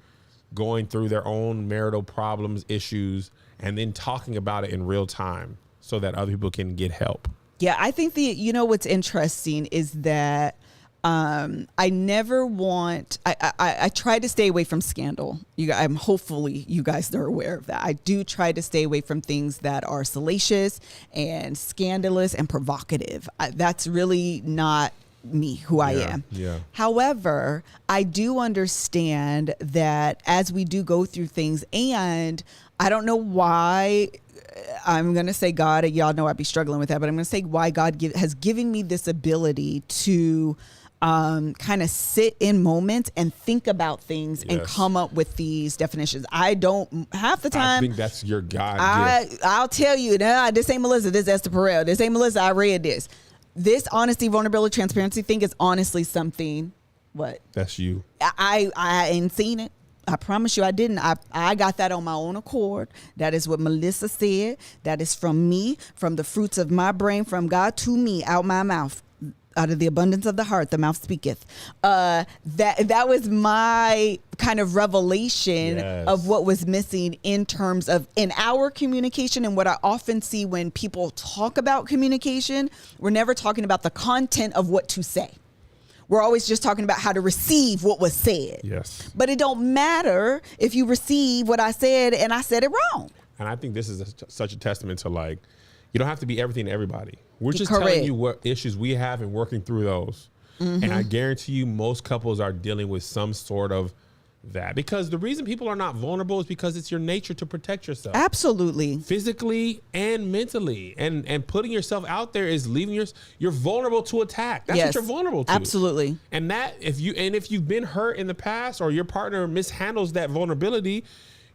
going through their own marital problems, issues, and then talking about it in real time so that other people can get help. Yeah, I think what's interesting is that I never want. I try to stay away from scandal. Hopefully you guys are aware of that. I do try to stay away from things that are salacious and scandalous and provocative. That's really not me, who I am. Yeah. However, I do understand that as we do go through things, and I don't know why. I'm going to say God, y'all know I'd be struggling with that, but I'm going to say why God has given me this ability to kind of sit in moments and think about things and come up with these definitions. I don't half the time. I think that's your God gift. I'll tell you, this ain't Melissa, this is Esther Perel. This ain't Melissa, I read this. This honesty, vulnerability, transparency thing is honestly something. What? That's you. I ain't seen it. I promise you I didn't. I got that on my own accord. That is what Melissa said. That is from me, from the fruits of my brain, from God to me, out my mouth. Out of the abundance of the heart, the mouth speaketh. That was my kind of revelation of what was missing in terms of in our communication. And what I often see when people talk about communication, we're never talking about the content of what to say. We're always just talking about how to receive what was said. Yes. But it don't matter if you receive what I said and I said it wrong. And I think this is such a testament to, like, you don't have to be everything to everybody. We're just Correct. telling you what issues we have and working through those. Mm-hmm. And I guarantee you most couples are dealing with some sort of that, because the reason people are not vulnerable is because it's your nature to protect yourself. Absolutely. Physically and mentally, and putting yourself out there is leaving you're vulnerable to attack. That's Yes. what you're vulnerable to. Absolutely. And that if you've been hurt in the past, or your partner mishandles that vulnerability,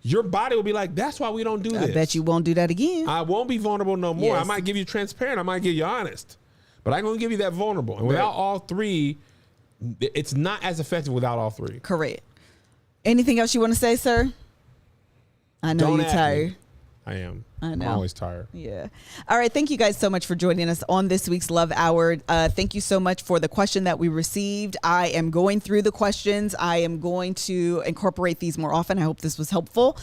your body will be like, that's why we don't do this. I bet you won't do that again. I won't be vulnerable no more. I Yes. might give you transparent. I might give you honest, but I'm going to give you that vulnerable. And without all three, it's not as effective without all three. Correct. Anything else you want to say, sir? I know Don't you're at me. tired. I am. I know. I'm always tired. Yeah. All right. Thank you guys so much for joining us on this week's Love Hour. Thank you so much for the question that we received. I am going through the questions. I am going to incorporate these more often. I hope this was helpful.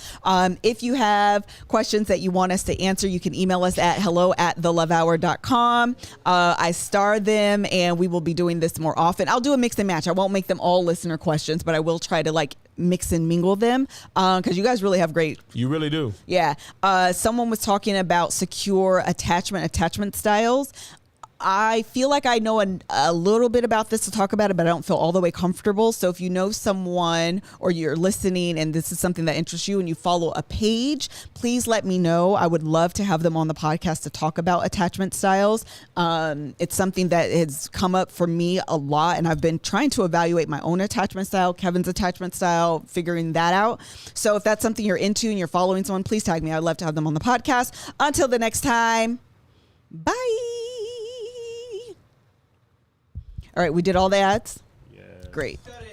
If you have questions that you want us to answer, you can email us at hello@thelovehour.com. I star them, and we will be doing this more often. I'll do a mix and match. I won't make them all listener questions, but I will try to mix and mingle them because you guys really have great. You really do. Yeah. Someone was talking about secure attachment styles. I feel like I know a little bit about this to talk about it, but I don't feel all the way comfortable. So if you know someone or you're listening and this is something that interests you and you follow a page, please let me know. I would love to have them on the podcast to talk about attachment styles. It's something that has come up for me a lot, and I've been trying to evaluate my own attachment style, Kevin's attachment style, figuring that out. So if that's something you're into and you're following someone, please tag me. I'd love to have them on the podcast. Until the next time, bye. All right, we did all the ads. Yeah. Great. Shut it.